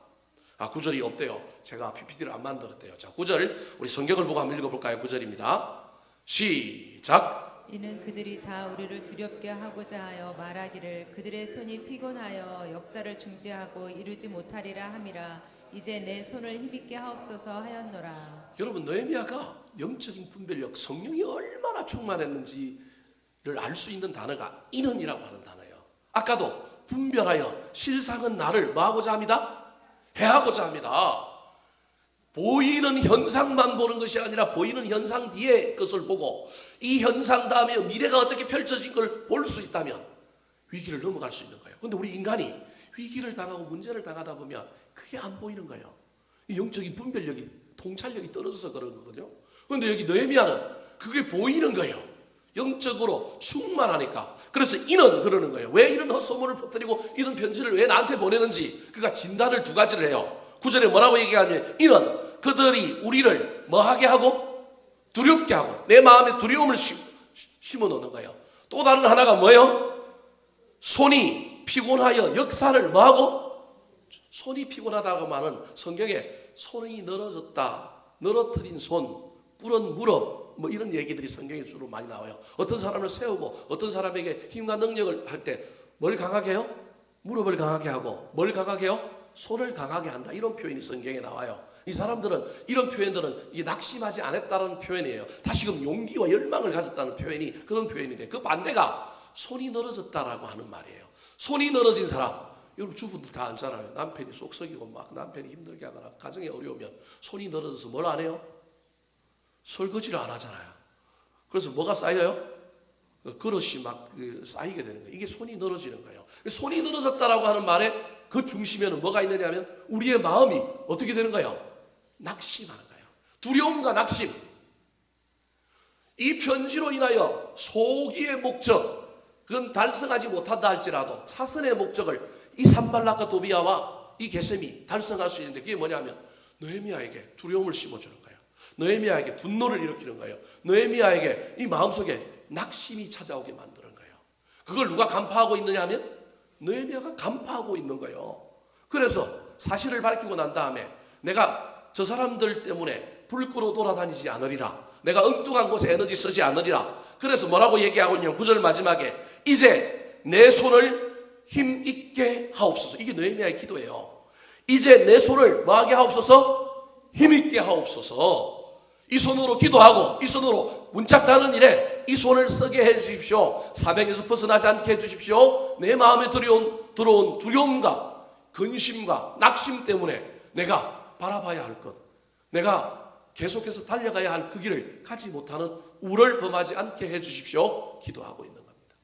[SPEAKER 1] 9절이 없대요. 제가 PPT를 안 만들었대요. 자, 9절 우리 성경을 보고 한번 읽어볼까요? 9절입니다. 시작.
[SPEAKER 2] 이는 그들이 다 우리를 두렵게 하고자 하여 말하기를 그들의 손이 피곤하여 역사를 중지하고 이루지 못하리라 함이라. 이제 내 손을 힘있게 하옵소서 하였노라.
[SPEAKER 1] 여러분, 느헤미야가 영적인 분별력, 성령이 얼마나 충만했는지를 알 수 있는 단어가 인언이라고 하는 단어예요. 아까도 분별하여 실상은 나를 뭐하고자 합니다? 해하고자 합니다. 보이는 현상만 보는 것이 아니라 보이는 현상 뒤에 것을 보고 이 현상 다음에 미래가 어떻게 펼쳐진 걸 볼 수 있다면 위기를 넘어갈 수 있는 거예요. 그런데 우리 인간이 위기를 당하고 문제를 당하다 보면 그게 안 보이는 거예요. 이 영적인 분별력이, 통찰력이 떨어져서 그런 거거든요. 그런데 여기 느헤미야는 그게 보이는 거예요. 영적으로 충만하니까. 그래서 이는 그러는 거예요. 왜 이런 헛소문을 퍼뜨리고 이런 편지를 왜 나한테 보내는지 그가 진단을 두 가지를 해요. 9절에 뭐라고 얘기하냐면 이는 그들이 우리를 뭐하게 하고 두렵게 하고 내 마음에 두려움을 심어 놓는 거예요. 또 다른 하나가 뭐예요? 손이 피곤하여 역사를 뭐하고? 손이 피곤하다고 말은 성경에 손이 늘어졌다, 늘어뜨린 손, 꿇은 무릎, 뭐 이런 얘기들이 성경에 주로 많이 나와요. 어떤 사람을 세우고 어떤 사람에게 힘과 능력을 할 때 뭘 강하게 해요? 무릎을 강하게 하고 뭘 강하게 해요? 손을 강하게 한다. 이런 표현이 성경에 나와요. 이 사람들은 이런 표현들은 이 낙심하지 않았다는 표현이에요. 다시금 용기와 열망을 가졌다는 표현이 그런 표현인데 그 반대가 손이 늘어졌다라고 하는 말이에요. 손이 늘어진 사람, 여러분 주부들 다 알잖아요. 남편이 속 썩이고 막 남편이 힘들게 하거나 가정에 어려우면 손이 늘어져서 뭘 안 해요? 설거지를 안 하잖아요. 그래서 뭐가 쌓여요? 그릇이 막 쌓이게 되는 거예요. 이게 손이 늘어지는 거예요. 손이 늘어졌다라고 하는 말에 그 중심에는 뭐가 있느냐면 우리의 마음이 어떻게 되는 거예요? 낙심하는 거예요. 두려움과 낙심. 이 편지로 인하여 소기의 목적, 그건 달성하지 못한다 할지라도 사선의 목적을 이 산발락과 도비아와 이 게셈이 달성할 수 있는데 그게 뭐냐면 느헤미야에게 두려움을 심어주는 거예요. 느헤미야에게 분노를 일으키는 거예요. 느헤미야에게 이 마음속에 낙심이 찾아오게 만드는 거예요. 그걸 누가 간파하고 있느냐 하면 느헤미야가 간파하고 있는 거예요. 그래서 사실을 밝히고 난 다음에 내가 저 사람들 때문에 불 끄러 돌아다니지 않으리라. 내가 엉뚱한 곳에 에너지 쓰지 않으리라. 그래서 뭐라고 얘기하고 있냐면 9절 마지막에 이제 내 손을 힘있게 하옵소서. 이게 느헤미야의 기도예요. 이제 내 손을 뭐하게 하옵소서? 힘있게 하옵소서. 이 손으로 기도하고 이 손으로 문짝 다는 일에 이 손을 쓰게 해주십시오. 사명에서 벗어나지 않게 해주십시오. 내 마음에 들어온 두려움과 근심과 낙심 때문에 내가 바라봐야 할 것, 내가 계속해서 달려가야 할 그 길을 가지 못하는 우를 범하지 않게 해주십시오. 기도하고 있는 겁니다.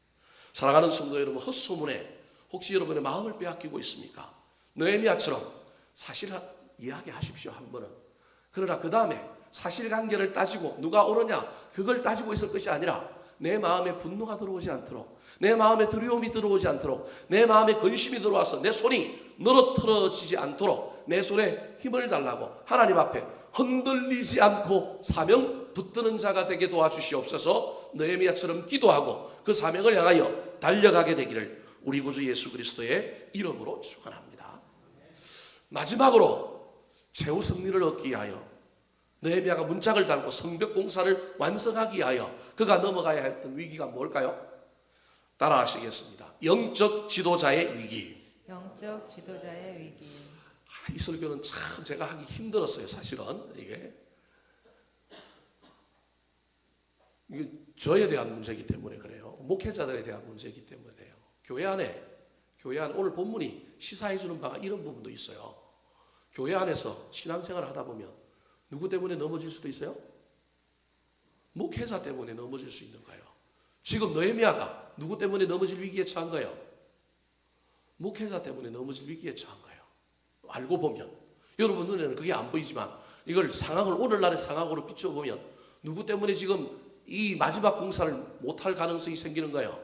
[SPEAKER 1] 사랑하는 성도 여러분, 헛소문에 혹시 여러분의 마음을 빼앗기고 있습니까? 느헤미야처럼 사실을 이야기하십시오. 한 번은. 그러나 그 다음에 사실관계를 따지고 누가 옳으냐 그걸 따지고 있을 것이 아니라 내 마음에 분노가 들어오지 않도록, 내 마음에 두려움이 들어오지 않도록, 내 마음에 근심이 들어와서 내 손이 늘어뜨러지지 않도록 내 손에 힘을 달라고 하나님 앞에 흔들리지 않고 사명 붙드는 자가 되게 도와주시옵소서. 느헤미야처럼 기도하고 그 사명을 향하여 달려가게 되기를 우리 구주 예수 그리스도의 이름으로 축원합니다. 마지막으로 최후 승리를 얻기 위하여 느헤미야가 문짝을 달고 성벽 공사를 완성하기 위하여 그가 넘어가야 했던 위기가 뭘까요? 따라 하시겠습니다. 영적 지도자의 위기.
[SPEAKER 2] 영적 지도자의 위기.
[SPEAKER 1] 이 설교는 참 제가 하기 힘들었어요. 사실은 이게 저에 대한 문제이기 때문에 그래요. 목회자들에 대한 문제이기 때문에 그래요. 교회 안에 오늘 본문이 시사해 주는 바가 이런 부분도 있어요. 교회 안에서 신앙생활을 하다 보면 누구 때문에 넘어질 수도 있어요? 목회자 때문에 넘어질 수 있는 거예요. 지금 느헤미야가 누구 때문에 넘어질 위기에 처한 거예요? 목회자 때문에 넘어질 위기에 처한 거예요. 알고 보면 여러분 눈에는 그게 안 보이지만 이걸 상황을 오늘날의 상황으로 비춰보면 누구 때문에 지금 이 마지막 공사를 못할 가능성이 생기는 거예요?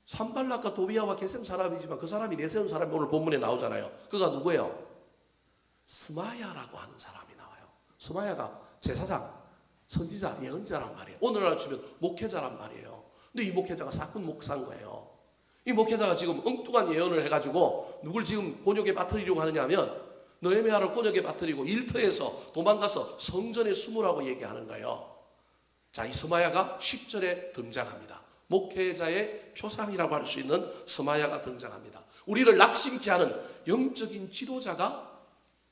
[SPEAKER 1] 산발락과 도비아와 게셈 사람이지만 그 사람이 내세운 사람이 오늘 본문에 나오잖아요. 그가 누구예요? 스마야라고 하는 사람이 나와요. 스마야가 제사장, 선지자, 예언자란 말이에요. 오늘날 치면 목회자란 말이에요. 근데 이 목회자가 사꾼 목사인 거예요. 이 목회자가 지금 엉뚱한 예언을 해가지고 누굴 지금 곤욕에 빠뜨리려고 하느냐 하면 느헤미야를 곤욕에 빠뜨리고 일터에서 도망가서 성전에 숨으라고 얘기하는 거예요. 자, 이 스마야가 10절에 등장합니다. 목회자의 표상이라고 할 수 있는 스마야가 등장합니다. 우리를 낙심케 하는 영적인 지도자가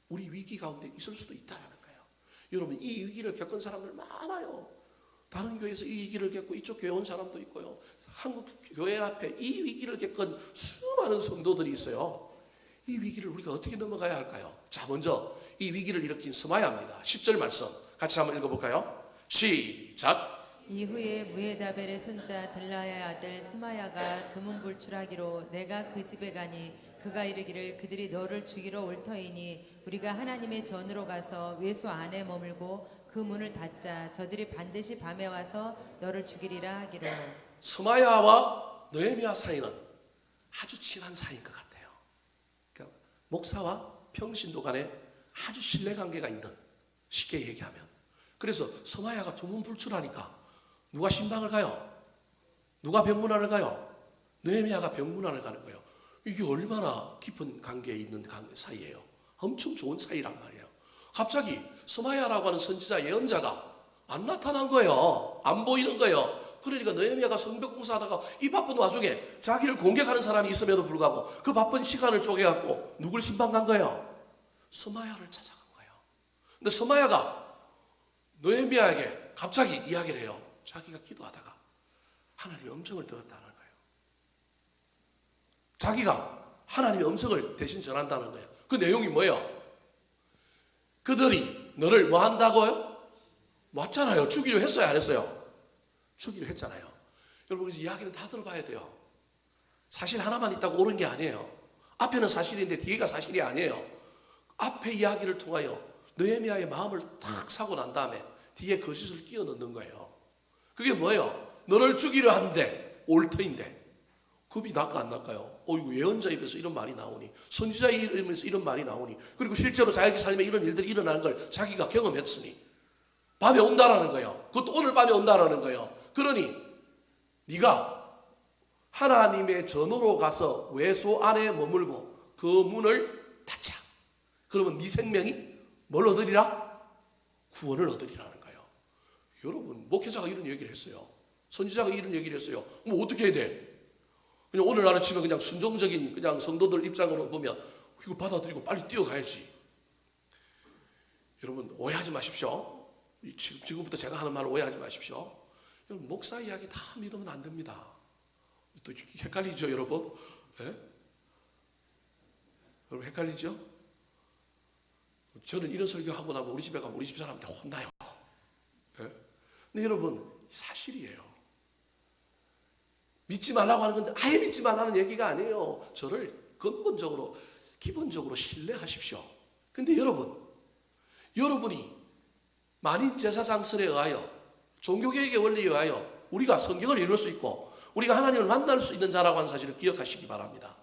[SPEAKER 1] 우리 위기 가운데 있을 수도 있다는 거예요. 여러분 이 위기를 겪은 사람들 많아요. 다른 교회에서 이 위기를 겪고 이쪽 교회 온 사람도 있고요. 한국 교회 앞에 이 위기를 겪은 수많은 성도들이 있어요. 이 위기를 우리가 어떻게 넘어가야 할까요? 자, 먼저 이 위기를 일으킨 스마야입니다. 10절 말씀 같이 한번 읽어볼까요? 시작.
[SPEAKER 2] 이후에 무에다벨의 손자 들라야의 아들 스마야가 두문불출하기로 내가 그 집에 가니 그가 이르기를 그들이 너를 죽이러 올 터이니 우리가 하나님의 전으로 가서 외소 안에 머물고 그 문을 닫자 저들이 반드시 밤에 와서 너를 죽이리라 하기로.
[SPEAKER 1] 스마야와 느헤미야 사이는 아주 친한 사이인 것 같아요. 그러니까 목사와 평신도 간에 아주 신뢰관계가 있는, 쉽게 얘기하면. 그래서 스마야가 두문불출하니까 누가 신방을 가요? 누가 병문안을 가요? 느헤미야가 병문안을 가는 거예요. 이게 얼마나 깊은 관계에 있는 사이예요. 엄청 좋은 사이란 말이에요. 갑자기 스마야라고 하는 선지자 예언자가 안 나타난 거예요. 안 보이는 거예요. 그러니까 느헤미야가 성벽 공사하다가 이 바쁜 와중에 자기를 공격하는 사람이 있음에도 불구하고 그 바쁜 시간을 쪼개갖고 누굴 신방 간 거예요? 스마야를 찾아간 거예요. 근데 서마야가 느헤미야에게 갑자기 이야기를 해요. 자기가 기도하다가 하나님의 음성을 들었다는 거예요. 자기가 하나님의 음성을 대신 전한다는 거예요. 그 내용이 뭐예요? 그들이 너를 뭐 한다고요? 맞잖아요. 죽이려 했어요, 안 했어요? 죽이려 했잖아요. 여러분, 그래서 이야기는 다 들어봐야 돼요. 사실 하나만 있다고 옳은 게 아니에요. 앞에는 사실인데 뒤가 사실이 아니에요. 앞에 이야기를 통하여 느헤미야의 마음을 탁 사고 난 다음에 뒤에 거짓을 끼워 넣는 거예요. 그게 뭐예요? 너를 죽이려 한데 옳터인데 겁이 날까 안 날까요? 어이구, 예언자 입에서 이런 말이 나오니, 선지자 입에서 이런 말이 나오니, 그리고 실제로 자기 삶에 이런 일들이 일어나는 걸 자기가 경험했으니 밤에 온다라는 거예요. 그것도 오늘 밤에 온다라는 거예요. 그러니 네가 하나님의 전으로 가서 외소 안에 머물고 그 문을 닫자. 그러면 네 생명이 뭘 얻으리라? 구원을 얻으리라는 거예요. 여러분, 목회자가 이런 얘기를 했어요. 선지자가 이런 얘기를 했어요. 뭐 어떻게 해야 돼? 그냥 오늘날로 치면 그냥 순종적인 그냥 성도들 입장으로 보면 이거 받아들이고 빨리 뛰어가야지. 여러분, 오해하지 마십시오. 지금부터 제가 하는 말을 오해하지 마십시오. 여러분, 목사 이야기 다 믿으면 안 됩니다. 또 헷갈리죠, 여러분? 네? 여러분, 헷갈리죠? 저는 이런 설교하고 나면 우리 집에 가면 우리 집 사람한테 혼나요. 네? 근데 여러분, 사실이에요. 믿지 말라고 하는 건데 아예 믿지 말라는 얘기가 아니에요. 저를 근본적으로, 기본적으로 신뢰하십시오. 근데 여러분이 만인제사장설에 의하여, 종교개혁의 원리에 의하여 우리가 성경을 읽을 수 있고 우리가 하나님을 만날 수 있는 자라고 하는 사실을 기억하시기 바랍니다.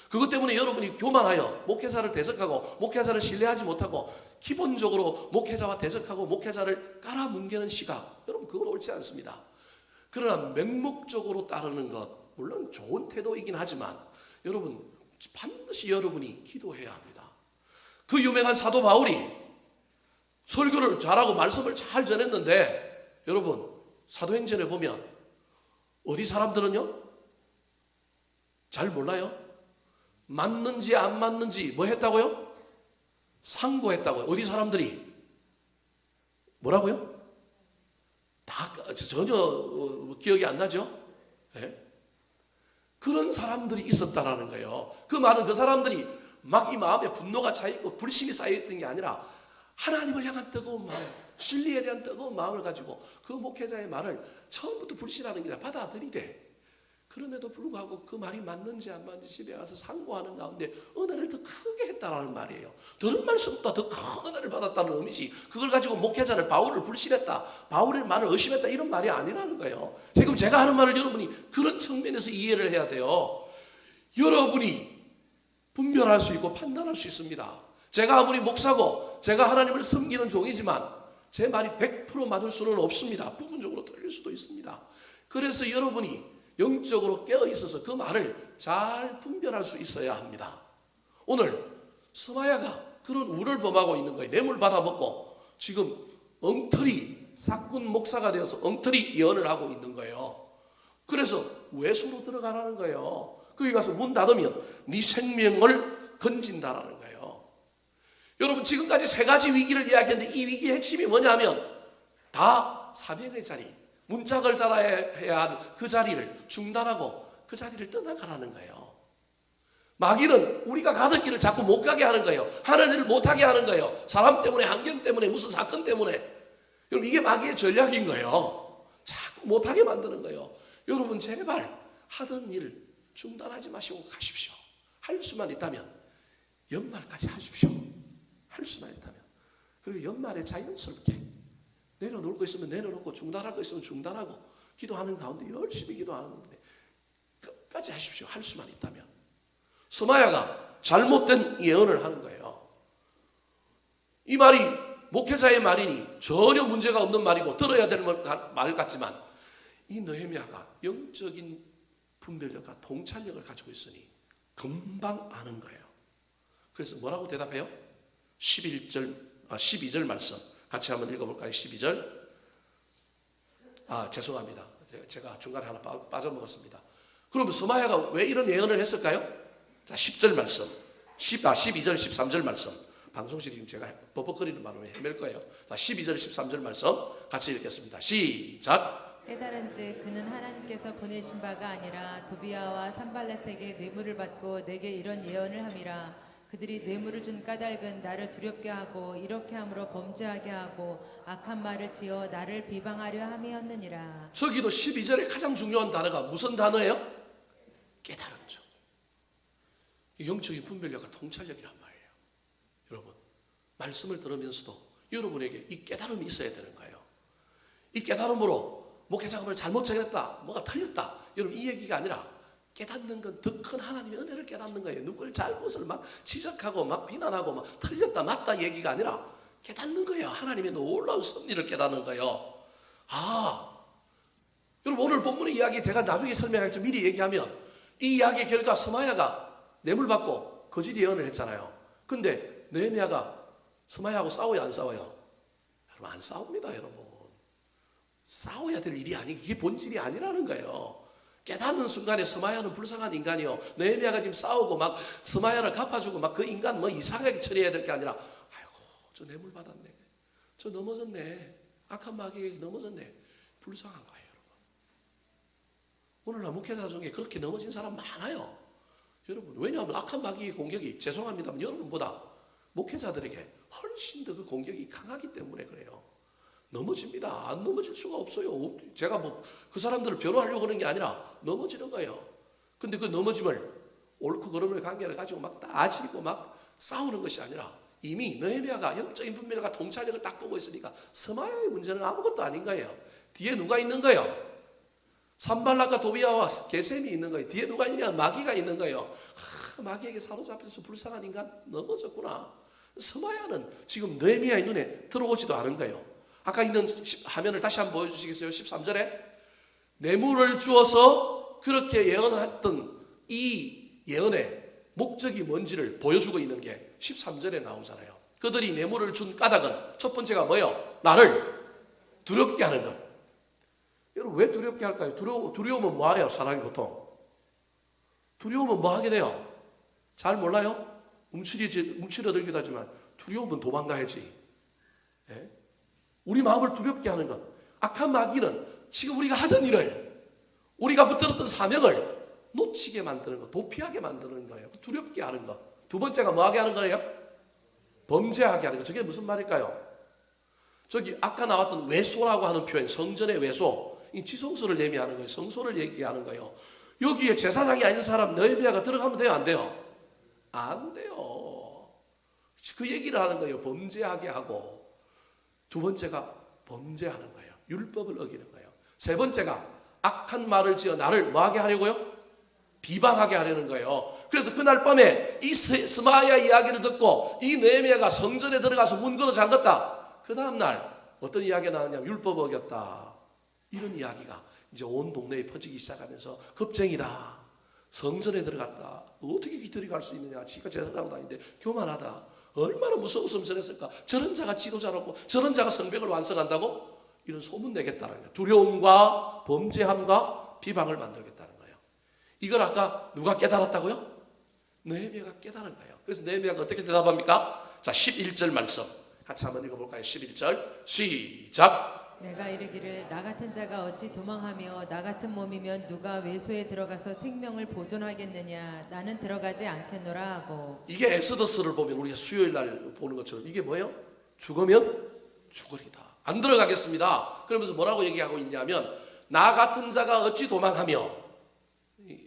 [SPEAKER 1] 그것 때문에 여러분이 교만하여 목회자를 대적하고 목회자를 신뢰하지 못하고 기본적으로 목회자와 대적하고 목회자를 깔아뭉개는 시각, 여러분, 그건 옳지 않습니다. 그러나 맹목적으로 따르는 것, 물론 좋은 태도이긴 하지만 여러분, 반드시 여러분이 기도해야 합니다. 그 유명한 사도 바울이 설교를 잘하고 말씀을 잘 전했는데 여러분, 사도행전에 보면 어디 사람들은요? 잘 몰라요? 맞는지 안 맞는지 뭐 했다고요? 상고했다고요. 어디 사람들이? 뭐라고요? 다 전혀 기억이 안 나죠? 네? 그런 사람들이 있었다라는 거예요. 그 말은 그 사람들이 막 이 마음에 분노가 차있고 불신이 쌓여있던 게 아니라 하나님을 향한 뜨거운 마음, 진리에 대한 뜨거운 마음을 가지고 그 목회자의 말을 처음부터 불신하는 게 아니라 받아들이되, 그럼에도 불구하고 그 말이 맞는지 안 맞는지 집에 가서 상고하는 가운데 은혜를 더 크게 했다라는 말이에요. 들은 말씀보다 더 큰 은혜를 받았다는 의미지, 그걸 가지고 목회자를, 바울을 불신했다, 바울의 말을 의심했다, 이런 말이 아니라는 거예요. 지금 제가 하는 말을 여러분이 그런 측면에서 이해를 해야 돼요. 여러분이 분별할 수 있고 판단할 수 있습니다. 제가 아무리 목사고 제가 하나님을 섬기는 종이지만 제 말이 100% 맞을 수는 없습니다. 부분적으로 틀릴 수도 있습니다. 그래서 여러분이 영적으로 깨어 있어서 그 말을 잘 분별할 수 있어야 합니다. 오늘 스마야가 그런 우를 범하고 있는 거예요. 뇌물 받아먹고 지금 엉터리 사꾼 목사가 되어서 엉터리 예언을 하고 있는 거예요. 그래서 외소로 들어가라는 거예요. 거기 가서 문 닫으면 네 생명을 건진다라는 거예요. 여러분, 지금까지 세 가지 위기를 이야기했는데 이 위기의 핵심이 뭐냐면 다 사명의 자리, 문짝을 달아야 하는 그 자리를 중단하고 그 자리를 떠나가라는 거예요. 마귀는 우리가 가던 길을 자꾸 못 가게 하는 거예요. 하는 일을 못하게 하는 거예요. 사람 때문에, 환경 때문에, 무슨 사건 때문에. 여러분, 이게 마귀의 전략인 거예요. 자꾸 못하게 만드는 거예요. 여러분, 제발 하던 일을 중단하지 마시고 가십시오. 할 수만 있다면 연말까지 하십시오. 할 수만 있다면. 그리고 연말에 자연스럽게 내려놓을 거 있으면 내려놓고 중단할 거 있으면 중단하고 기도하는 가운데 열심히 기도하는데 끝까지 하십시오. 할 수만 있다면. 스마야가 잘못된 예언을 하는 거예요. 이 말이 목회자의 말이니 전혀 문제가 없는 말이고 들어야 되는 말 같지만 이 느헤미야가 영적인 분별력과 통찰력을 가지고 있으니 금방 아는 거예요. 그래서 뭐라고 대답해요? 12절 말씀 같이 한번 읽어볼까요? 12절. 죄송합니다. 제가 중간에 하나 빠져먹었습니다. 그럼 스마야가 왜 이런 예언을 했을까요? 자, 10절 말씀, 12절, 13절 말씀 방송실이 지금 제가 버벅거리는 바람에 헤맬 거예요. 자, 12절 13절 말씀 같이 읽겠습니다. 시작.
[SPEAKER 2] 깨달은즉 그는 하나님께서 보내신 바가 아니라 도비아와 산발렛에게 뇌물을 받고 내게 이런 예언을 함이라. 그들이 뇌물을 준 까닭은 나를 두렵게 하고 이렇게 함으로 범죄하게 하고 악한 말을 지어 나를 비방하려 함이었느니라.
[SPEAKER 1] 저기도 12절에 가장 중요한 단어가 무슨 단어예요? 깨달음죠. 영적인 분별력과 통찰력이란 말이에요. 여러분, 말씀을 들으면서도 여러분에게 이 깨달음이 있어야 되는 거예요. 이 깨달음으로 목회자금을 잘못 정했다, 뭐가 틀렸다, 여러분 이 얘기가 아니라 깨닫는 건 더 큰 하나님의 은혜를 깨닫는 거예요. 누구를 잘못을 막 지적하고 막 비난하고 막 틀렸다 맞다 얘기가 아니라 깨닫는 거예요. 하나님의 놀라운 섭리를 깨닫는 거예요. 여러분 오늘 본문의 이야기 제가 나중에 설명하겠지만 미리 얘기하면 이 이야기의 결과 스마야가 뇌물 받고 거짓 예언을 했잖아요. 근데 느헤미야가 스마야하고 싸워요, 안 싸워요? 여러분 안 싸웁니다. 여러분 싸워야 될 일이 아니, 이게 본질이 아니라는 거예요. 깨닫는 순간에 스마야는 불쌍한 인간이요. 느헤미야가 지금 싸우고 막 스마야를 갚아주고 막 그 인간 뭐 이상하게 처리해야 될 게 아니라, 아이고 저 뇌물 받았네, 저 넘어졌네, 악한 마귀에게 넘어졌네, 불쌍한 거예요. 여러분 오늘날 목회자 중에 그렇게 넘어진 사람 많아요. 여러분 왜냐하면 악한 마귀의 공격이 죄송합니다만 여러분보다 목회자들에게 훨씬 더 그 공격이 강하기 때문에 그래요. 넘어집니다. 안 넘어질 수가 없어요. 제가 뭐 그 사람들을 변호하려고 그러는 게 아니라 넘어지는 거예요. 근데 그 넘어짐을 옳고 그름의 관계를 가지고 막 따지고 막 싸우는 것이 아니라 이미 느헤미야가 영적인 분별과 통찰력을 딱 보고 있으니까 스마야의 문제는 아무것도 아닌 거예요. 뒤에 누가 있는 거예요? 산발락과 도비아와 게셈이 있는 거예요. 뒤에 누가 있냐? 마귀가 있는 거예요. 마귀에게 사로잡혀서 불쌍한 인간 넘어졌구나. 스마야는 지금 느헤미야의 눈에 들어오지도 않은 거예요. 아까 있는 화면을 다시 한번 보여주시겠어요? 13절에 뇌물을 주어서 그렇게 예언했던 이 예언의 목적이 뭔지를 보여주고 있는 게 13절에 나오잖아요. 그들이 뇌물을 준 까닭은 첫 번째가 뭐예요? 나를 두렵게 하는 것. 여러분 왜 두렵게 할까요? 두려우면 뭐 해요? 사람이 보통 두려우면 뭐 하게 돼요? 잘 몰라요? 움츠러들기도 하지만 두려우면 도망가야지. 예? 우리 마음을 두렵게 하는 것. 악한 마귀는 지금 우리가 하던 일을, 우리가 붙들었던 사명을 놓치게 만드는 것, 도피하게 만드는 거예요. 두렵게 하는 것. 두 번째가 뭐 하게 하는 거예요? 범죄하게 하는 것. 저게 무슨 말일까요? 저기 아까 나왔던 외소라고 하는 표현, 성전의 외소, 이 지성소를 예미하는 거예요. 성소를 얘기하는 거예요. 여기에 제사장이 아닌 사람 느헤미야가 들어가면 돼요, 안 돼요? 안 돼요. 그 얘기를 하는 거예요. 범죄하게 하고. 두 번째가 범죄하는 거예요. 율법을 어기는 거예요. 세 번째가 악한 말을 지어 나를 뭐하게 하려고요? 비방하게 하려는 거예요. 그래서 그날 밤에 이 스마야 이야기를 듣고 이 느헤미야가 성전에 들어가서 문 걸어 잠갔다. 그 다음날 어떤 이야기가 나느냐? 율법 어겼다. 이런 이야기가 이제 온 동네에 퍼지기 시작하면서 겁쟁이다. 성전에 들어갔다. 어떻게 들어갈 수 있느냐? 지가 제사장도 아닌데 교만하다. 얼마나 무서워서 저랬을까? 저런 자가 지도자라고, 저런 자가 성벽을 완성한다고? 이런 소문 내겠다는 거예요. 두려움과 범죄함과 비방을 만들겠다는 거예요. 이걸 아까 누가 깨달았다고요? 느헤미야가 깨달은 거예요. 그래서 느헤미야가 어떻게 대답합니까? 자, 11절 말씀 같이 한번 읽어볼까요? 11절 시작.
[SPEAKER 2] 내가 이르기를 나 같은 자가 어찌 도망하며 나 같은 몸이면 누가 외소에 들어가서 생명을 보존하겠느냐. 나는 들어가지 않겠노라 하고.
[SPEAKER 1] 이게 에스더스를 보면 우리가 수요일 날 보는 것처럼 이게 뭐예요? 죽으면 죽으리다. 안 들어가겠습니다. 그러면서 뭐라고 얘기하고 있냐면 나 같은 자가 어찌 도망하며,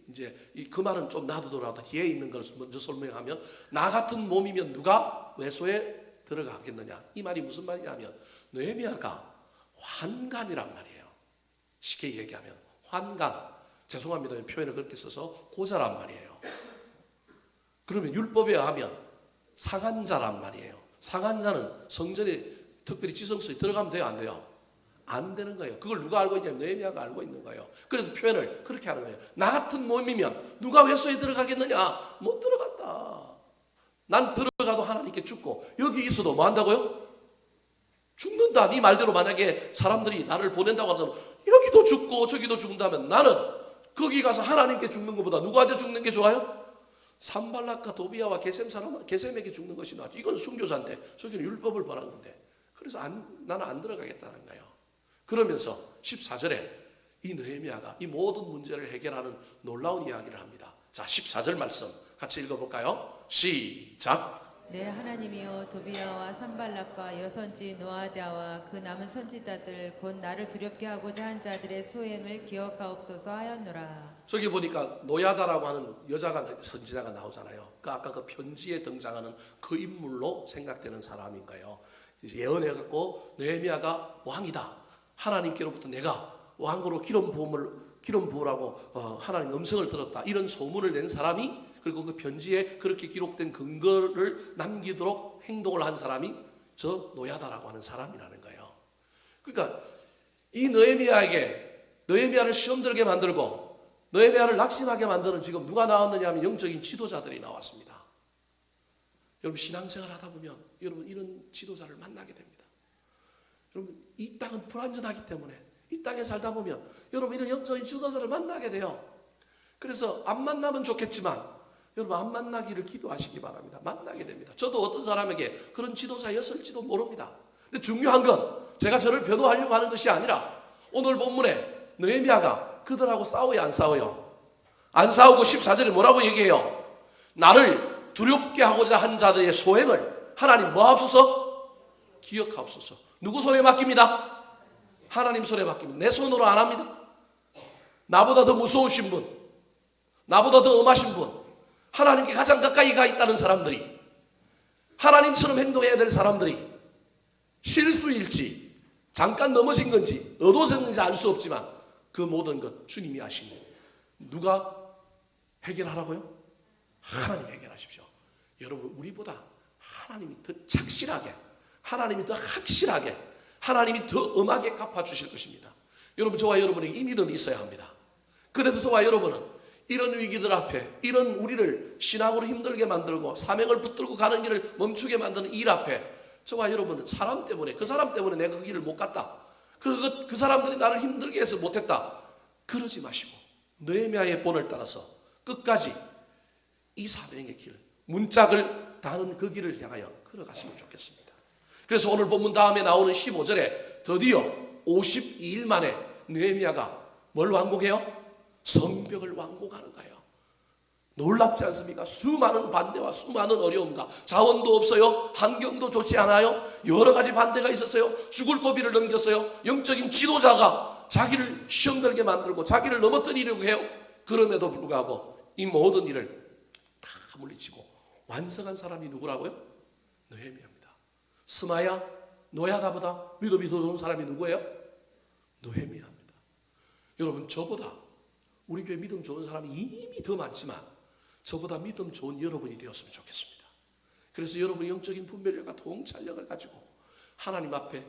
[SPEAKER 1] 이제 그 말은 좀 놔두더라도 뒤에 있는 걸 먼저 설명하면 나 같은 몸이면 누가 외소에 들어가겠느냐. 이 말이 무슨 말이냐면 느헤미야가 환관이란 말이에요. 쉽게 얘기하면 환관. 죄송합니다. 표현을 그렇게 써서 고자란 말이에요. 그러면 율법에 의하면 상한 자란 말이에요. 상한 자는 성전에 특별히 지성소에 들어가면 돼요, 안 돼요? 안 되는 거예요. 그걸 누가 알고 있냐면 느헤미야가 알고 있는 거예요. 그래서 표현을 그렇게 하는 거예요. 나 같은 몸이면 누가 외소에 들어가겠느냐? 못 들어간다. 난 들어가도 하나님께 죽고 여기 있어도 뭐 한다고요? 죽는다. 네 말대로 만약에 사람들이 나를 보낸다고 하면 여기도 죽고 저기도 죽는다면 나는 거기 가서 하나님께 죽는 것보다 누구한테 죽는 게 좋아요? 산발락과 도비아와 게셈에게 죽는 것이 낫지. 이건 순교자인데 저기는 율법을 벌한 건데. 그래서 나는 안 들어가겠다는 거예요. 그러면서 14절에 이 느헤미야가 이 모든 문제를 해결하는 놀라운 이야기를 합니다. 자, 14절 말씀 같이 읽어볼까요? 시작.
[SPEAKER 2] 내 하나님이여 도비야와 산발락과 여선지 노아디아와 그 남은 선지자들 곧 나를 두렵게 하고자 한 자들의 소행을 기억하옵소서 하였노라.
[SPEAKER 1] 저기 보니까 노야다라고 하는 여자가 선지자가 나오잖아요. 그 아까 그 편지에 등장하는 그 인물로 생각되는 사람인 거예요. 예언해갖고 느헤미야가 왕이다. 하나님께로부터 내가 왕으로 기름 부으라고 하나님 음성을 들었다. 이런 소문을 낸 사람이, 그리고 그 편지에 그렇게 기록된 근거를 남기도록 행동을 한 사람이 저 노야다라고 하는 사람이라는 거예요. 그러니까 이 느헤미야를 시험 들게 만들고 느헤미야를 낙심하게 만드는 지금 누가 나왔느냐 하면 영적인 지도자들이 나왔습니다. 여러분 신앙생활 하다 보면 여러분 이런 지도자를 만나게 됩니다. 여러분 이 땅은 불완전하기 때문에 이 땅에 살다 보면 여러분 이런 영적인 지도자를 만나게 돼요. 그래서 안 만나면 좋겠지만 여러분 안 만나기를 기도하시기 바랍니다. 만나게 됩니다. 저도 어떤 사람에게 그런 지도자였을지도 모릅니다. 근데 중요한 건 제가 저를 변호하려고 하는 것이 아니라 오늘 본문에 느헤미야가 그들하고 싸워요, 안 싸워요? 안 싸우고 14절에 뭐라고 얘기해요? 나를 두렵게 하고자 한 자들의 소행을 하나님 뭐 하옵소서? 기억하옵소서. 누구 손에 맡깁니다? 하나님 손에 맡깁니다. 내 손으로 안 합니다. 나보다 더 무서우신 분, 나보다 더 엄하신 분, 하나님께 가장 가까이 가 있다는 사람들이, 하나님처럼 행동해야 될 사람들이 실수일지 잠깐 넘어진 건지 얻어졌는지 알 수 없지만 그 모든 것 주님이 아시니 누가 해결하라고요? 하나님 해결하십시오. 여러분 우리보다 하나님이 더 착실하게, 하나님이 더 확실하게, 하나님이 더 엄하게 갚아주실 것입니다. 여러분 저와 여러분에게 이 믿음이 있어야 합니다. 그래서 저와 여러분은 이런 위기들 앞에, 이런 우리를 신앙으로 힘들게 만들고 사명을 붙들고 가는 길을 멈추게 만드는 일 앞에 저와 여러분은 사람 때문에, 그 사람 때문에 내가 그 길을 못 갔다, 그 사람들이 나를 힘들게 해서 못했다, 그러지 마시고 느헤미야의 본을 따라서 끝까지 이 사명의 길, 문짝을 다는 그 길을 향하여 걸어갔으면 좋겠습니다. 그래서 오늘 본문 다음에 나오는 15절에 드디어 52일 만에 느헤미야가 뭘 완공해요? 성벽을 완공하는 거예요. 놀랍지 않습니까? 수많은 반대와 수많은 어려움과 자원도 없어요. 환경도 좋지 않아요. 여러 가지 반대가 있었어요. 죽을 고비를 넘겼어요. 영적인 지도자가 자기를 시험 들게 만들고 자기를 넘어뜨리려고 해요. 그럼에도 불구하고 이 모든 일을 다 물리치고 완성한 사람이 누구라고요? 느헤미야입니다. 스마야, 노야다보다 믿음이 더 좋은 사람이 누구예요? 느헤미야입니다. 여러분 저보다 우리 교회 믿음 좋은 사람이 이미 더 많지만 저보다 믿음 좋은 여러분이 되었으면 좋겠습니다. 그래서 여러분이 영적인 분별력과 통찰력을 가지고 하나님 앞에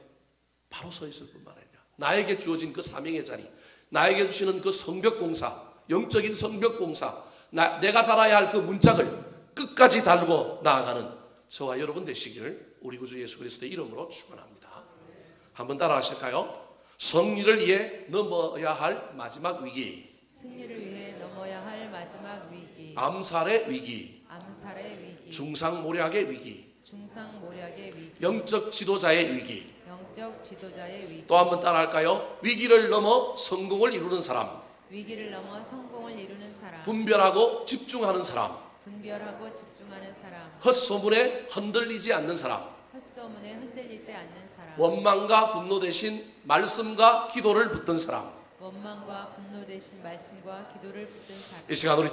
[SPEAKER 1] 바로 서 있을 뿐만 아니라 나에게 주어진 그 사명의 자리, 나에게 주시는 그 성벽공사, 영적인 성벽공사, 내가 달아야 할 그 문짝을 끝까지 달고 나아가는 저와 여러분 되시기를 우리 구주 예수 그리스도의 이름으로 축원합니다. 한번 따라 하실까요? 승리를 위해 넘어야 할 마지막 위기,
[SPEAKER 2] 승리를 위해 넘어야 할 마지막 위기,
[SPEAKER 1] 암살의 위기,
[SPEAKER 2] 암살의 위기,
[SPEAKER 1] 중상모략의 위기,
[SPEAKER 2] 중상모략의 위기,
[SPEAKER 1] 영적 지도자의 위기.
[SPEAKER 2] 영적 지도자의 위기,
[SPEAKER 1] 또 한번 따라할까요? 위기를 넘어 성공을 이루는 사람,
[SPEAKER 2] 위기를 넘어 성공을 이루는 사람,
[SPEAKER 1] 분별하고 집중하는 사람,
[SPEAKER 2] 분별하고 집중하는 사람,
[SPEAKER 1] 헛소문에 흔들리지 않는 사람,
[SPEAKER 2] 헛소문에 흔들리지 않는 사람,
[SPEAKER 1] 원망과 분노 대신 말씀과 기도를 붙든 사람.
[SPEAKER 2] 원망과 분노 대신 말씀과 기도를 붙든 사람.
[SPEAKER 1] 이 시간 우리